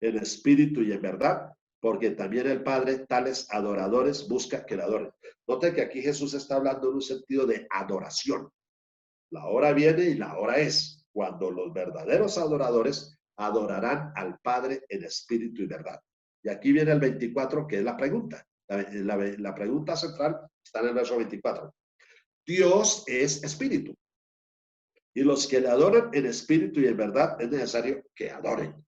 en espíritu y en verdad, porque también el Padre tales adoradores busca que le adoren. Note que aquí Jesús está hablando en un sentido de adoración. La hora viene y la hora es, cuando los verdaderos adoradores adorarán al Padre en espíritu y verdad. Y aquí viene el 24, que es la pregunta. La pregunta central está en el verso 24. Dios es espíritu. Y los que le adoran en espíritu y en verdad es necesario que adoren.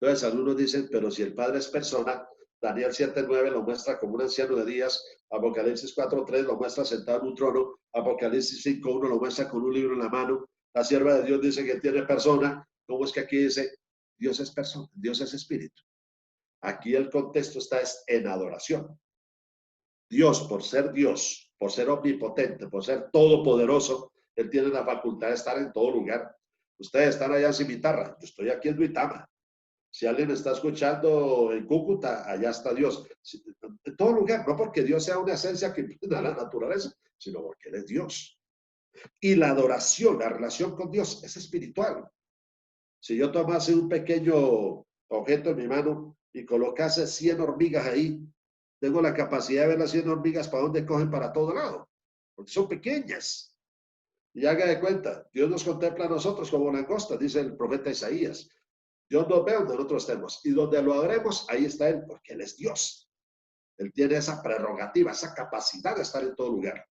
Entonces algunos dicen, pero si el Padre es persona, Daniel 7:9 lo muestra como un anciano de días, Apocalipsis 4:3 lo muestra sentado en un trono, Apocalipsis 5:1 lo muestra con un libro en la mano, la sierva de Dios dice que tiene persona, ¿cómo es que aquí dice Dios es persona, Dios es espíritu? Aquí el contexto está en adoración. Dios, por ser omnipotente, por ser todopoderoso, Él tiene la facultad de estar en todo lugar. Ustedes están allá en Cimitarra, yo estoy aquí en Duitama. Si alguien me está escuchando en Cúcuta, allá está Dios. En todo lugar, no porque Dios sea una esencia que impregna la naturaleza, sino porque Él es Dios. Y la adoración, la relación con Dios es espiritual. Si yo tomase un pequeño objeto en mi mano y colocase 100 hormigas ahí, tengo la capacidad de ver las 100 hormigas para dónde cogen para todo lado, porque son pequeñas. Y haga de cuenta, Dios nos contempla a nosotros como langostas, dice el profeta Isaías. Dios nos ve donde nosotros estemos y donde lo adoremos, ahí está Él, porque Él es Dios. Él tiene esa prerrogativa, esa capacidad de estar en todo lugar.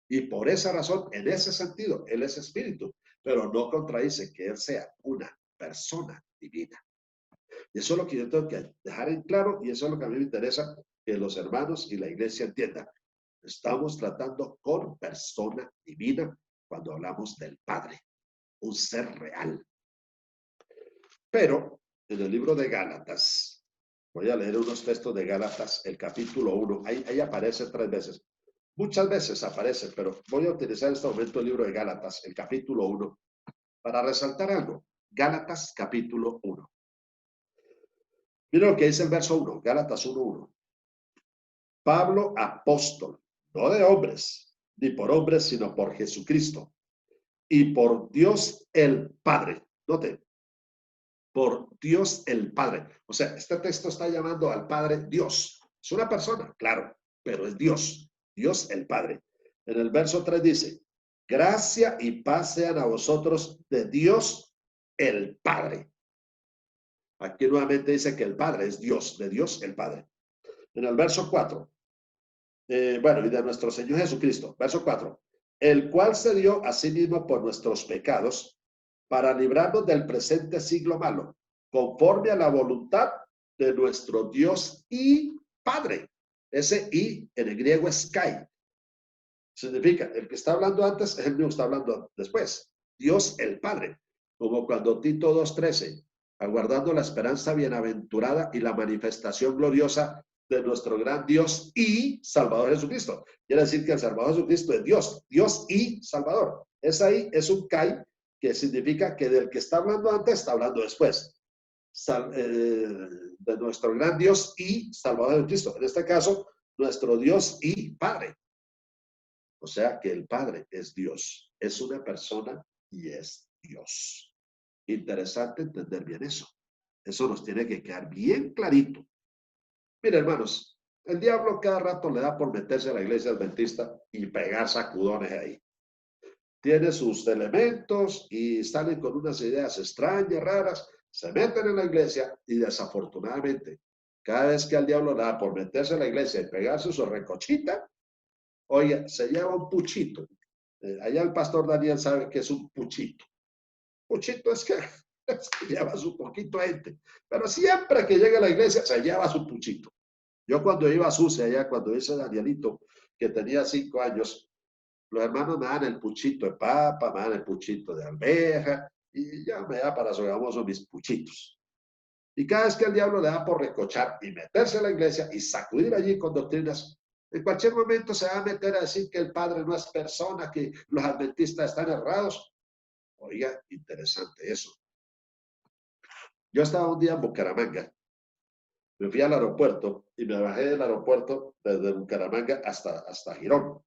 Y por esa razón, en ese sentido, Él es espíritu, pero no contradice que Él sea una persona divina. Y eso es lo que yo tengo que dejar en claro y eso es lo que a mí me interesa que los hermanos y la iglesia entiendan. Estamos tratando con persona divina cuando hablamos del Padre, un ser real. Pero en el libro de Gálatas, voy a leer unos textos de Gálatas, el capítulo 1, ahí aparece 3 veces. Muchas veces aparece, pero voy a utilizar en este momento el libro de Gálatas, el capítulo 1, para resaltar algo. Gálatas, capítulo 1. Mira lo que dice el verso 1, Gálatas 1:1. Pablo, apóstol, no de hombres, ni por hombres, sino por Jesucristo, y por Dios el Padre. Note, por Dios el Padre. O sea, este texto está llamando al Padre Dios. Es una persona, claro, pero es Dios, Dios el Padre. En el verso 3 dice, gracia y paz sean a vosotros de Dios el Padre. Aquí nuevamente dice que el Padre es Dios, de Dios el Padre. En el verso 4, bueno, y de nuestro Señor Jesucristo, verso 4, el cual se dio a sí mismo por nuestros pecados para librarnos del presente siglo malo, conforme a la voluntad de nuestro Dios y Padre. Ese y en el griego es kai. Significa, el que está hablando antes es el mismo que está hablando después. Dios el Padre. Como cuando Tito 2:13, aguardando la esperanza bienaventurada y la manifestación gloriosa de nuestro gran Dios y Salvador Jesucristo. Quiere decir que el Salvador Jesucristo es Dios, Dios y Salvador. Es ahí, es un kai, que significa que del que está hablando antes está hablando después. De nuestro gran Dios y Salvador Jesucristo. En este caso, nuestro Dios y Padre. O sea que el Padre es Dios, es una persona y es Dios. Interesante entender bien eso. Eso nos tiene que quedar bien clarito. Mira, hermanos, el diablo cada rato le da por meterse a la iglesia adventista y pegar sacudones ahí. Tiene sus elementos y salen con unas ideas extrañas, raras, se meten en la iglesia y desafortunadamente, cada vez que al diablo le da por meterse a la iglesia y pegarse su recochita, oye, se lleva un puchito. Allá el pastor Daniel sabe que es un puchito. Puchito es que lleva su poquito gente, pero siempre que llega a la iglesia se lleva su puchito. Yo cuando iba a Sucia, allá cuando dice Danielito, que tenía 5 años, los hermanos me dan el puchito de papa, me dan el puchito de almeja, y ya me da para su famoso mis puchitos. Y cada vez que el diablo le da por recochar y meterse a la iglesia y sacudir allí con doctrinas, en cualquier momento se va a meter a decir que el Padre no es persona, que los adventistas están errados. Oiga, interesante eso. Yo estaba un día en Bucaramanga, me fui al aeropuerto y me bajé del aeropuerto desde Bucaramanga hasta Girón.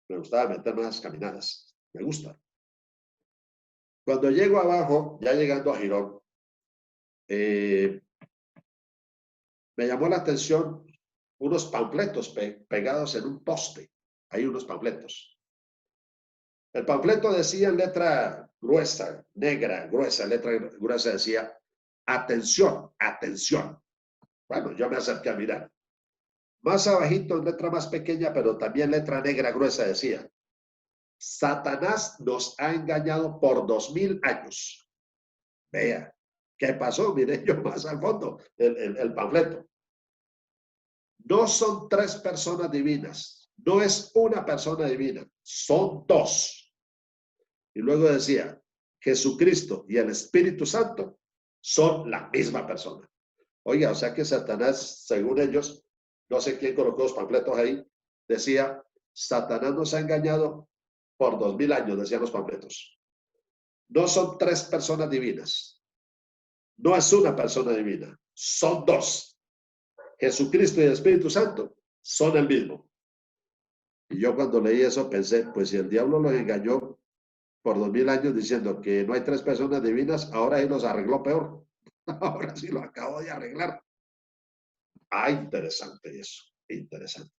Me gustaba meter más caminadas, me gusta. Cuando llego abajo, ya llegando a Girón, me llamó la atención unos panfletos pegados en un poste. Hay unos panfletos. El panfleto decía en letra gruesa, negra, gruesa, letra gruesa decía, atención, atención. Bueno, yo me acerqué a mirar. Más abajito, en letra más pequeña, pero también letra negra gruesa decía, Satanás nos ha engañado por 2000 años. Vea, ¿qué pasó? Mire yo más al fondo, el panfleto. No son 3 personas divinas, no es una persona divina, son 2. Y luego decía, Jesucristo y el Espíritu Santo son la misma persona. Oiga, o sea que Satanás, según ellos, no sé quién colocó los panfletos ahí, decía, Satanás nos ha engañado por 2000 años, decían los panfletos. No son 3 personas divinas, No es una persona divina, son dos. Jesucristo y el Espíritu Santo son el mismo. Y yo cuando leí eso pensé, pues si el diablo los engañó por 2000 años diciendo que no hay tres personas divinas, ahora ahí los arregló peor. Ahora sí lo acabo de arreglar. Ah, interesante eso, interesante.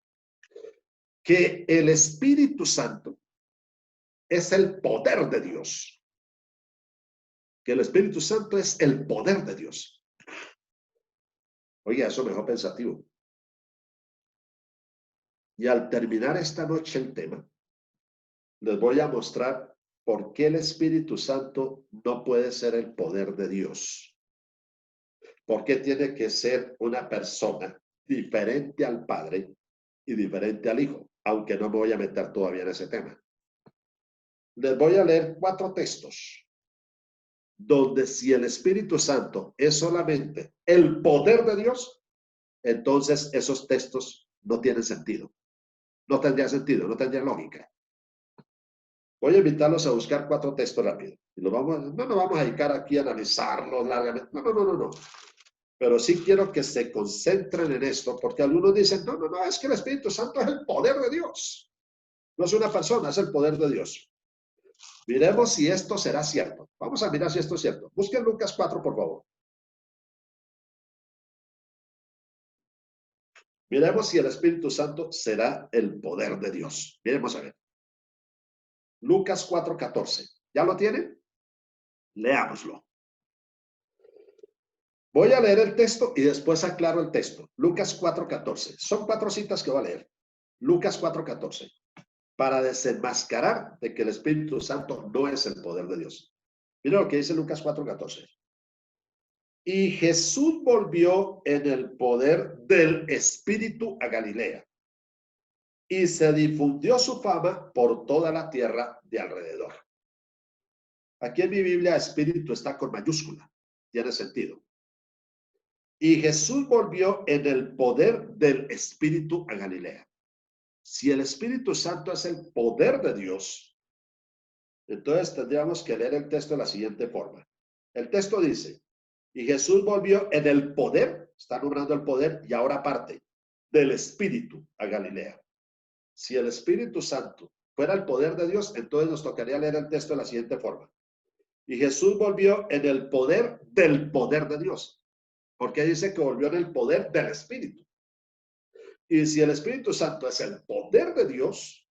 Que el Espíritu Santo es el poder de Dios. Que el Espíritu Santo es el poder de Dios. Oiga, eso me dejó pensativo. Y al terminar esta noche el tema, les voy a mostrar por qué el Espíritu Santo no puede ser el poder de Dios. ¿Por qué tiene que ser una persona diferente al Padre y diferente al Hijo? Aunque no me voy a meter todavía en ese tema. Les voy a leer 4 textos donde si el Espíritu Santo es solamente el poder de Dios, entonces esos textos no tienen sentido. No tendría sentido, no tendría lógica. Voy a invitarlos a buscar 4 textos rápidos. Y no nos vamos a dedicar aquí a analizarlos largamente. No. Pero sí quiero que se concentren en esto, porque algunos dicen, no, es que el Espíritu Santo es el poder de Dios. No es una persona, es el poder de Dios. Miremos si esto será cierto. Vamos a mirar si esto es cierto. Busquen Lucas 4, por favor. Miremos si el Espíritu Santo será el poder de Dios. Miremos a ver. Lucas 4:14. ¿Ya lo tienen? Leámoslo. Voy a leer el texto y después aclaro el texto. Lucas 4:14. Son 4 citas que voy a leer. Lucas 4:14. Para desenmascarar de que el Espíritu Santo no es el poder de Dios. Mira lo que dice Lucas 4:14. Y Jesús volvió en el poder del Espíritu a Galilea. Y se difundió su fama por toda la tierra de alrededor. Aquí en mi Biblia, Espíritu está con mayúscula. Tiene sentido. Y Jesús volvió en el poder del Espíritu a Galilea. Si el Espíritu Santo es el poder de Dios, entonces tendríamos que leer el texto de la siguiente forma. El texto dice, y Jesús volvió en el poder, está nombrando el poder, y ahora parte del Espíritu a Galilea. Si el Espíritu Santo fuera el poder de Dios, entonces nos tocaría leer el texto de la siguiente forma. Y Jesús volvió en el poder del poder de Dios. Porque dice que volvió en el poder del Espíritu. Y si el Espíritu Santo es el poder de Dios,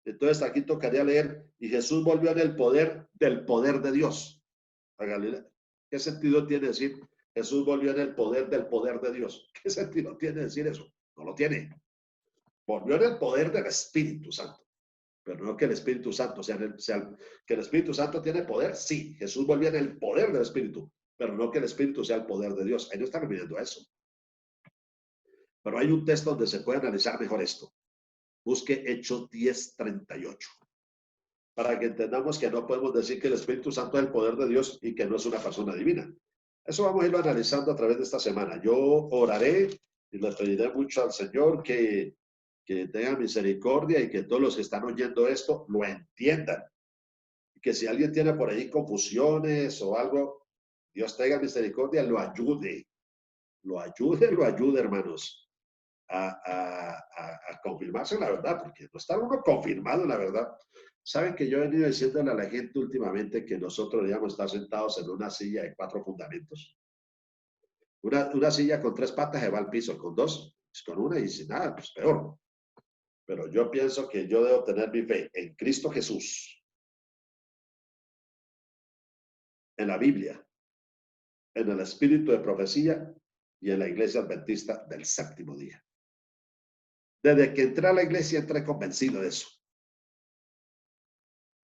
entonces aquí tocaría leer, y Jesús volvió en el poder del poder de Dios a Galilea. ¿Qué sentido tiene decir Jesús volvió en el poder del poder de Dios? ¿Qué sentido tiene decir eso? No lo tiene. Volvió en el poder del Espíritu Santo. Pero no que el Espíritu Santo que el Espíritu Santo tiene poder. Sí, Jesús volvió en el poder del Espíritu, pero no que el Espíritu sea el poder de Dios. Ahí no está refiriendo a eso. Pero hay un texto donde se puede analizar mejor esto. Busque Hechos 10:38. Para que entendamos que no podemos decir que el Espíritu Santo es el poder de Dios y que no es una persona divina. Eso vamos a irlo analizando a través de esta semana. Yo oraré y le pediré mucho al Señor que tenga misericordia y que todos los que están oyendo esto lo entiendan. Y que si alguien tiene por ahí confusiones o algo, Dios tenga misericordia, lo ayude, hermanos, a confirmarse la verdad, porque no está uno confirmado en la verdad. Saben que yo he venido diciéndole a la gente últimamente que nosotros debíamos estar sentados en una silla de 4 fundamentos. Una silla con 3 patas se va al piso, con 2, pues con una y sin nada, pues peor. Pero yo pienso que yo debo tener mi fe en Cristo Jesús, en la Biblia, en el espíritu de profecía y en la iglesia adventista del séptimo día. Desde que entré a la iglesia entré convencido de eso.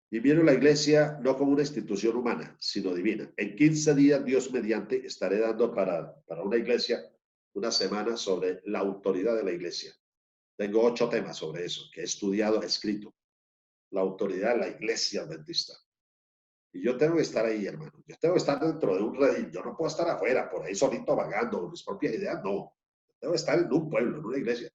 Y miro la iglesia no como una institución humana, sino divina. En 15 días, Dios mediante, estaré dando para una iglesia una semana sobre la autoridad de la iglesia. Tengo 8 temas sobre eso que he estudiado, escrito. La autoridad de la iglesia adventista. Y yo tengo que estar ahí, hermano. Yo tengo que estar dentro de un redil. Yo no puedo estar afuera, por ahí solito vagando con mis propias ideas. No. Debo estar en un pueblo, en una iglesia.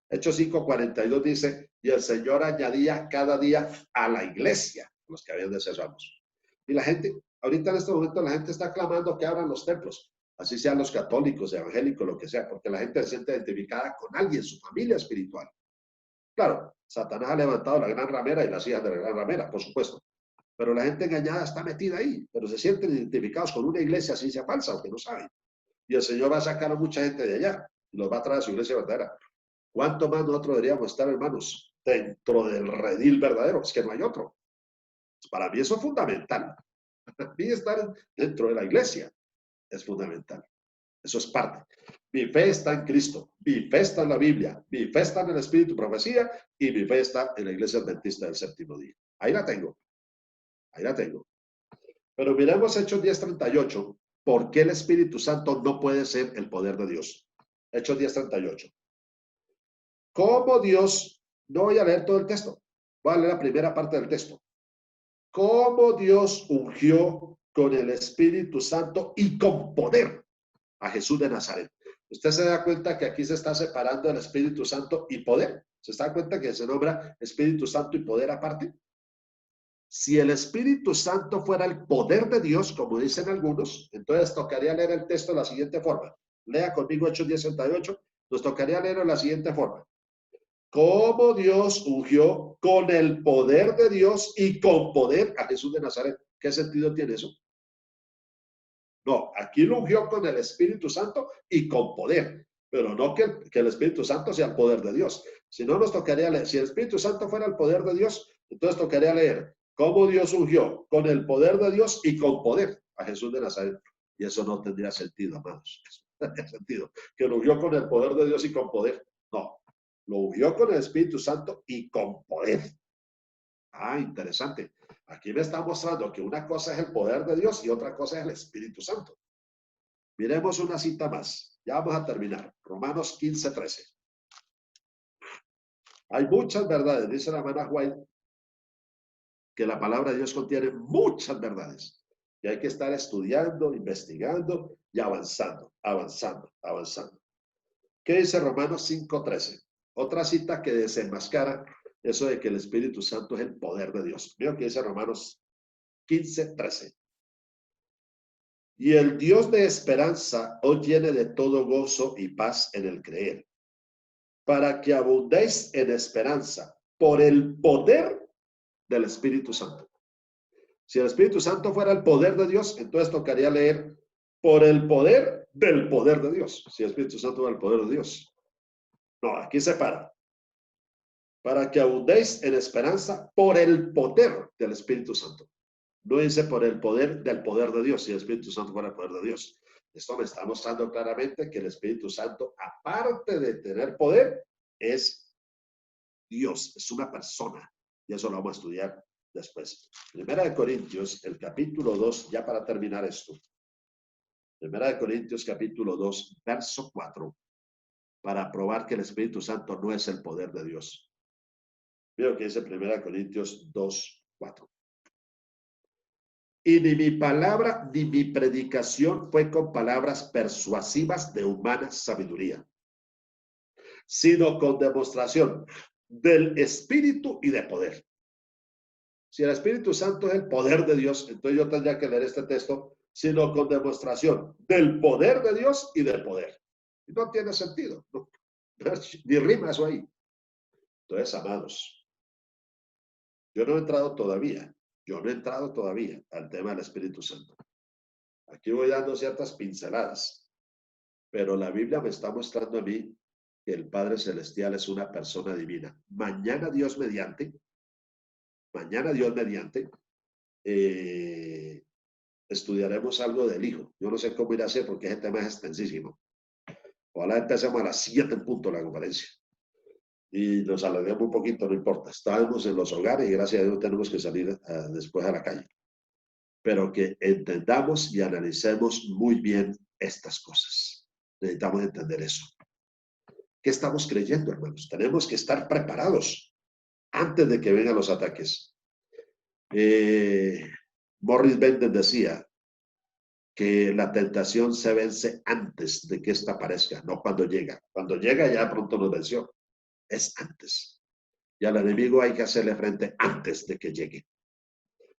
Hechos 5:42 dice, y el Señor añadía cada día a la iglesia los que habían de ser salvos. Y la gente Ahorita en este momento la gente está clamando que abran los templos, así sean los católicos, evangélicos, lo que sea, porque la gente se siente identificada con alguien, su familia espiritual. Claro, Satanás ha levantado la gran ramera y las hijas de la gran ramera, por supuesto. Pero la gente engañada está metida ahí, pero se sienten identificados con una iglesia así sea falsa, aunque no saben. Y el Señor va a sacar a mucha gente de allá y los va a traer a su iglesia verdadera. ¿Cuánto más nosotros deberíamos estar, hermanos, dentro del redil verdadero? Es que no hay otro. Para mí eso es fundamental. Para mí estar dentro de la iglesia es fundamental. Eso es parte. Mi fe está en Cristo, mi fe está en la Biblia, mi fe está en el Espíritu Profecía y mi fe está en la Iglesia Adventista del Séptimo Día. Ahí la tengo. Ahí la tengo. Pero miremos Hechos 10:38. ¿Por qué el Espíritu Santo no puede ser el poder de Dios? Hechos 10:38. ¿Cómo Dios? No voy a leer todo el texto. Voy a leer la primera parte del texto. ¿Cómo Dios ungió con el Espíritu Santo y con poder a Jesús de Nazaret? Usted se da cuenta que aquí se está separando el Espíritu Santo y poder. ¿Se da cuenta que se nombra Espíritu Santo y poder aparte? Si el Espíritu Santo fuera el poder de Dios, como dicen algunos, entonces tocaría leer el texto de la siguiente forma. Lea conmigo Hechos 10:38. Nos tocaría leerlo de la siguiente forma. Cómo Dios ungió con el poder de Dios y con poder a Jesús de Nazaret. ¿Qué sentido tiene eso? No, aquí lo ungió con el Espíritu Santo y con poder, pero no que el Espíritu Santo sea el poder de Dios. Si no, nos tocaría leer, si el Espíritu Santo fuera el poder de Dios, entonces tocaría leer cómo Dios ungió con el poder de Dios y con poder a Jesús de Nazaret. Y eso no tendría sentido, amados. Eso no tendría sentido. Que lo ungió con el poder de Dios y con poder. No, lo ungió con el Espíritu Santo y con poder. Ah, interesante. Aquí me está mostrando que una cosa es el poder de Dios y otra cosa es el Espíritu Santo. Miremos una cita más. Ya vamos a terminar. Romanos 15:13. Hay muchas verdades, dice la hermana White, que la palabra de Dios contiene muchas verdades. Y hay que estar estudiando, investigando y avanzando, avanzando, avanzando. ¿Qué dice Romanos 5:13? Otra cita que desenmascara eso de que el Espíritu Santo es el poder de Dios. Mira que dice Romanos 15:13. Y el Dios de esperanza os llene de todo gozo y paz en el creer, para que abundéis en esperanza por el poder del Espíritu Santo. Si el Espíritu Santo fuera el poder de Dios, entonces tocaría leer por el poder del poder de Dios. Si el Espíritu Santo fuera el poder de Dios. No, aquí se para. Para que abundéis en esperanza por el poder del Espíritu Santo. No dice por el poder del poder de Dios, si el Espíritu Santo fuera el poder de Dios. Esto me está mostrando claramente que el Espíritu Santo, aparte de tener poder, es Dios, es una persona. Y eso lo vamos a estudiar después. Primera de Corintios, el capítulo 2, ya para terminar esto. Primera de Corintios, capítulo 2, verso 4, para probar que el Espíritu Santo no es el poder de Dios. Mira lo que dice Primera de Corintios 2, 4. Y ni mi palabra ni mi predicación fue con palabras persuasivas de humana sabiduría, sino con demostración del Espíritu y de poder. Si el Espíritu Santo es el poder de Dios, entonces yo tendría que leer este texto, sino con demostración del poder de Dios y del poder. No tiene sentido, no, ni rima eso ahí. Entonces, amados, yo no he entrado todavía al tema del Espíritu Santo. Aquí voy dando ciertas pinceladas, pero la Biblia me está mostrando a mí que el Padre Celestial es una persona divina. Mañana Dios mediante, estudiaremos algo del Hijo. Yo no sé cómo irá a ser porque ese tema es extensísimo. Ojalá empecemos a las 7 en punto la conferencia. Y nos alarguemos un poquito, no importa. Estábamos en los hogares y gracias a Dios tenemos que salir después a la calle. Pero que entendamos y analicemos muy bien estas cosas. Necesitamos entender eso. ¿Qué estamos creyendo, hermanos? Tenemos que estar preparados antes de que vengan los ataques. Morris Bender decía que la tentación se vence antes de que ésta aparezca, no cuando llega. Cuando llega ya pronto nos venció. Es antes. Y al enemigo hay que hacerle frente antes de que llegue.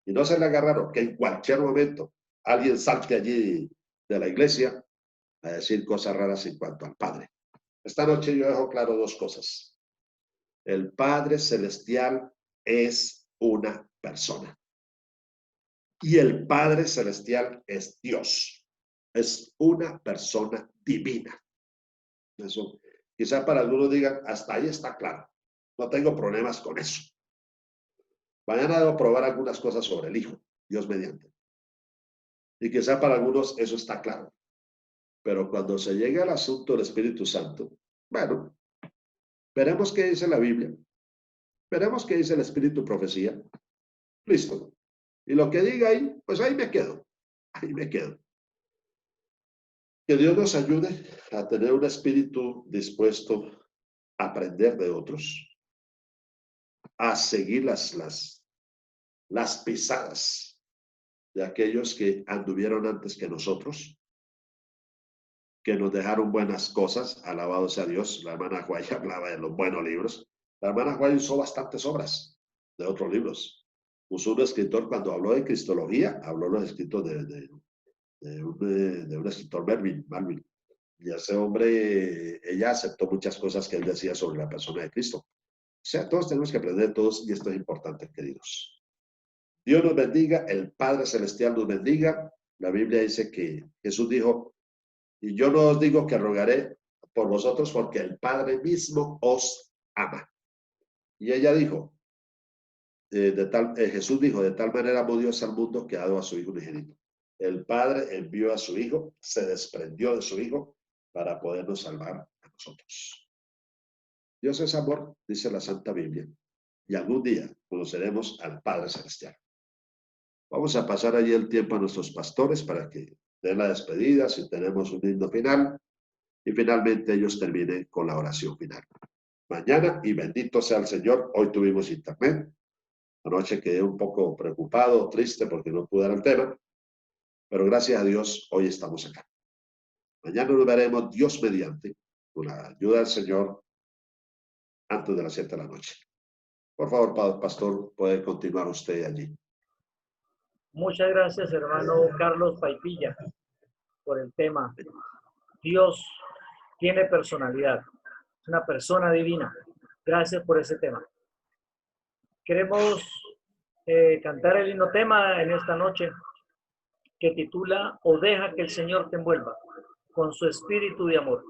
Y no se le haga raro que en cualquier momento alguien salte allí de la iglesia a decir cosas raras en cuanto al Padre. Esta noche yo dejo claro dos cosas. El Padre Celestial es una persona. Y el Padre Celestial es Dios. Es una persona divina. Eso, quizá para algunos digan, hasta ahí está claro. No tengo problemas con eso. Mañana debo probar algunas cosas sobre el Hijo, Dios mediante. Y quizá para algunos eso está claro. Pero cuando se llegue al asunto del Espíritu Santo, bueno, veremos qué dice la Biblia. Veremos qué dice el Espíritu Profecía. Listo. Y lo que diga ahí, pues ahí me quedo. Ahí me quedo. Que Dios nos ayude a tener un espíritu dispuesto a aprender de otros, a seguir las pisadas de aquellos que anduvieron antes que nosotros, que nos dejaron buenas cosas, alabado sea Dios. La hermana Juay hablaba de los buenos libros. La hermana Juay usó bastantes obras de otros libros. Usó un escritor, cuando habló de cristología, habló los escritos de un escritor, Melville. Y ese hombre, ella aceptó muchas cosas que él decía sobre la persona de Cristo. O sea, todos tenemos que aprender todos, y esto es importante, queridos. Dios nos bendiga, el Padre Celestial nos bendiga. La Biblia dice que Jesús dijo, y yo no os digo que rogaré por vosotros porque el Padre mismo os ama. Y ella dijo, Jesús dijo, de tal manera amó Dios al mundo que ha dado a su Hijo unigénito. El Padre envió a su Hijo, se desprendió de su Hijo para podernos salvar a nosotros. Dios es amor, dice la Santa Biblia, y algún día conoceremos al Padre Celestial. Vamos a pasar allí el tiempo a nuestros pastores para que den la despedida, si tenemos un himno final, y finalmente ellos terminen con la oración final. Mañana, y bendito sea el Señor, hoy tuvimos internet. Anoche quedé un poco preocupado, triste, porque no pude dar el tema, pero gracias a Dios, hoy estamos acá. Mañana nos veremos, Dios mediante, con la ayuda del Señor, antes de las 7 de la noche. Por favor, pastor, puede continuar usted allí. Muchas gracias, hermano Carlos Paipilla, por el tema. Dios tiene personalidad, es una persona divina. Gracias por ese tema. Queremos cantar el himno tema en esta noche, que titula O deja que el Señor te envuelva con su espíritu de amor.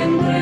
Entre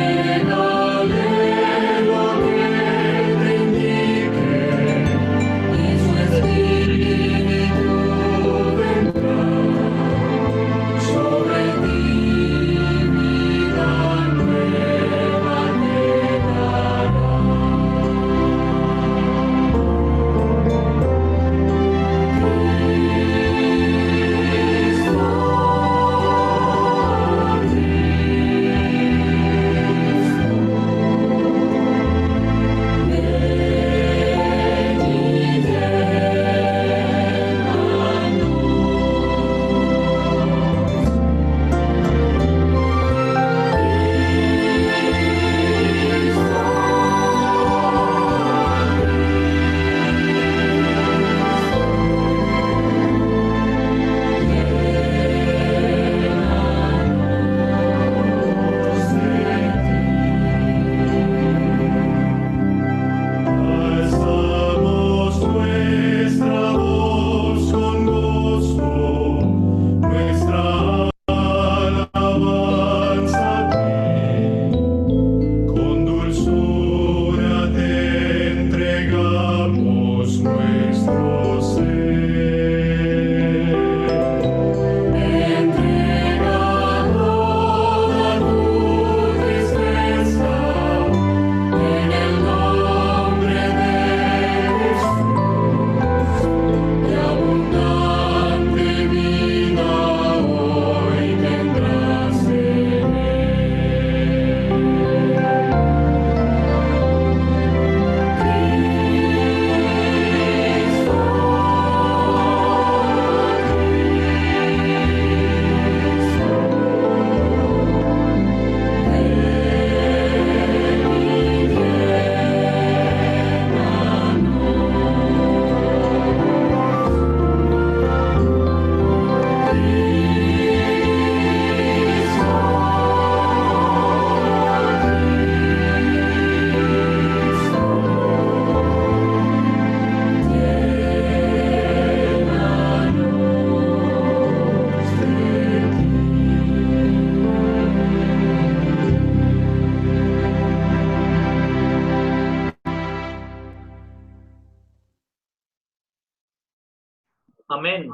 Amén.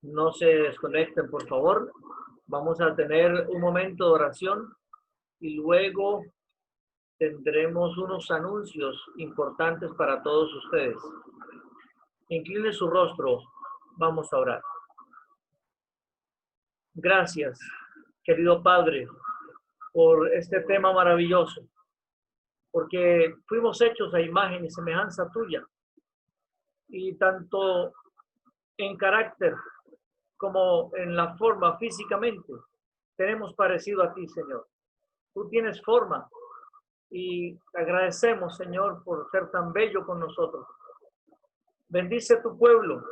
No se desconecten, por favor. Vamos a tener un momento de oración y luego tendremos unos anuncios importantes para todos ustedes. Incline su rostro. Vamos a orar. Gracias, querido Padre, por este tema maravilloso, porque fuimos hechos a imagen y semejanza tuya, y tanto en carácter como en la forma físicamente, tenemos parecido a ti, Señor. Tú tienes forma y agradecemos, Señor, por ser tan bello con nosotros. Bendice tu pueblo,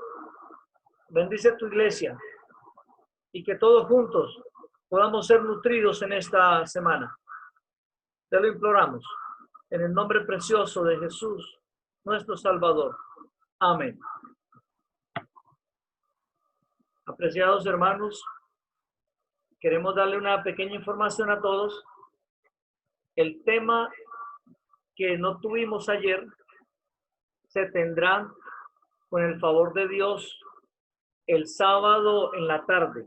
bendice tu iglesia y que todos juntos podamos ser nutridos en esta semana. Te lo imploramos en el nombre precioso de Jesús, nuestro Salvador. Amén. Apreciados hermanos, queremos darle una pequeña información a todos. El tema que no tuvimos ayer se tendrá, con el favor de Dios, el sábado en la tarde.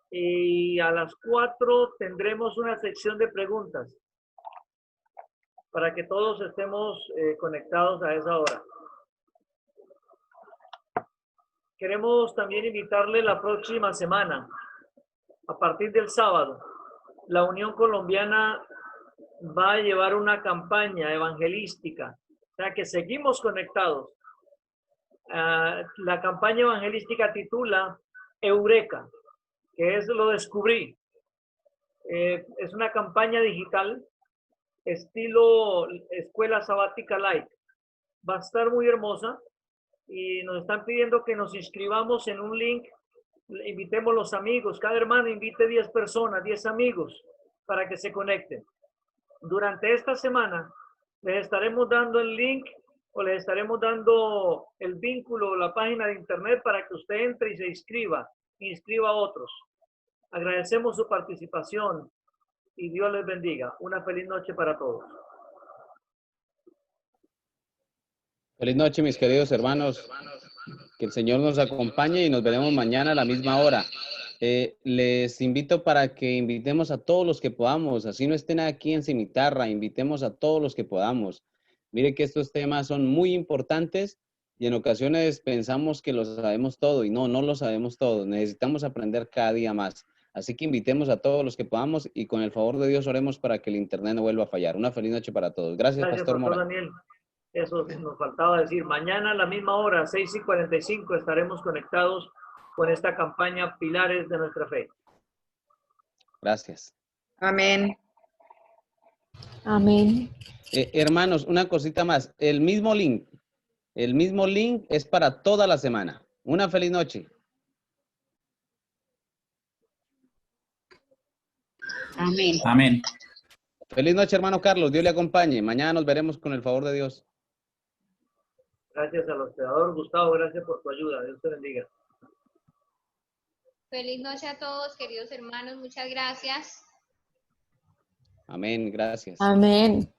Y a las 4 tendremos una sección de preguntas para que todos estemos conectados a esa hora. Queremos también invitarle la próxima semana, a partir del sábado, la Unión Colombiana va a llevar una campaña evangelística, o sea que seguimos conectados. La campaña evangelística titula Eureka, que es lo descubrí. Es una campaña digital, estilo Escuela Sabática Light. Va a estar muy hermosa y nos están pidiendo que nos inscribamos en un link. Invitemos los amigos, cada hermano invite 10 personas, 10 amigos para que se conecten. Durante esta semana les estaremos dando el link o les estaremos dando el vínculo o la página de internet para que usted entre y se inscriba a otros. Agradecemos su participación y Dios les bendiga. Una feliz noche para todos. Feliz noche, mis queridos hermanos. Que el Señor nos acompañe y nos veremos mañana a la misma hora. Les invito para que invitemos a todos los que podamos, así no estén aquí en Cimitarra, invitemos a todos los que podamos. Mire que estos temas son muy importantes y en ocasiones pensamos que lo sabemos todo y no lo sabemos todo. Necesitamos aprender cada día más. Así que invitemos a todos los que podamos y con el favor de Dios oremos para que el internet no vuelva a fallar. Una feliz noche para todos. Gracias, Pastor Mora. Daniel. Eso nos faltaba decir. Mañana a la misma hora, 6:45, estaremos conectados con esta campaña Pilares de Nuestra Fe. Gracias. Amén. Amén. Hermanos, una cosita más. El mismo link es para toda la semana. Una feliz noche. Amén. Amén. Feliz noche, hermano Carlos. Dios le acompañe. Mañana nos veremos con el favor de Dios. Gracias al hospedador Gustavo. Gracias por tu ayuda. Dios te bendiga. Feliz noche a todos, queridos hermanos. Muchas gracias. Amén. Gracias. Amén.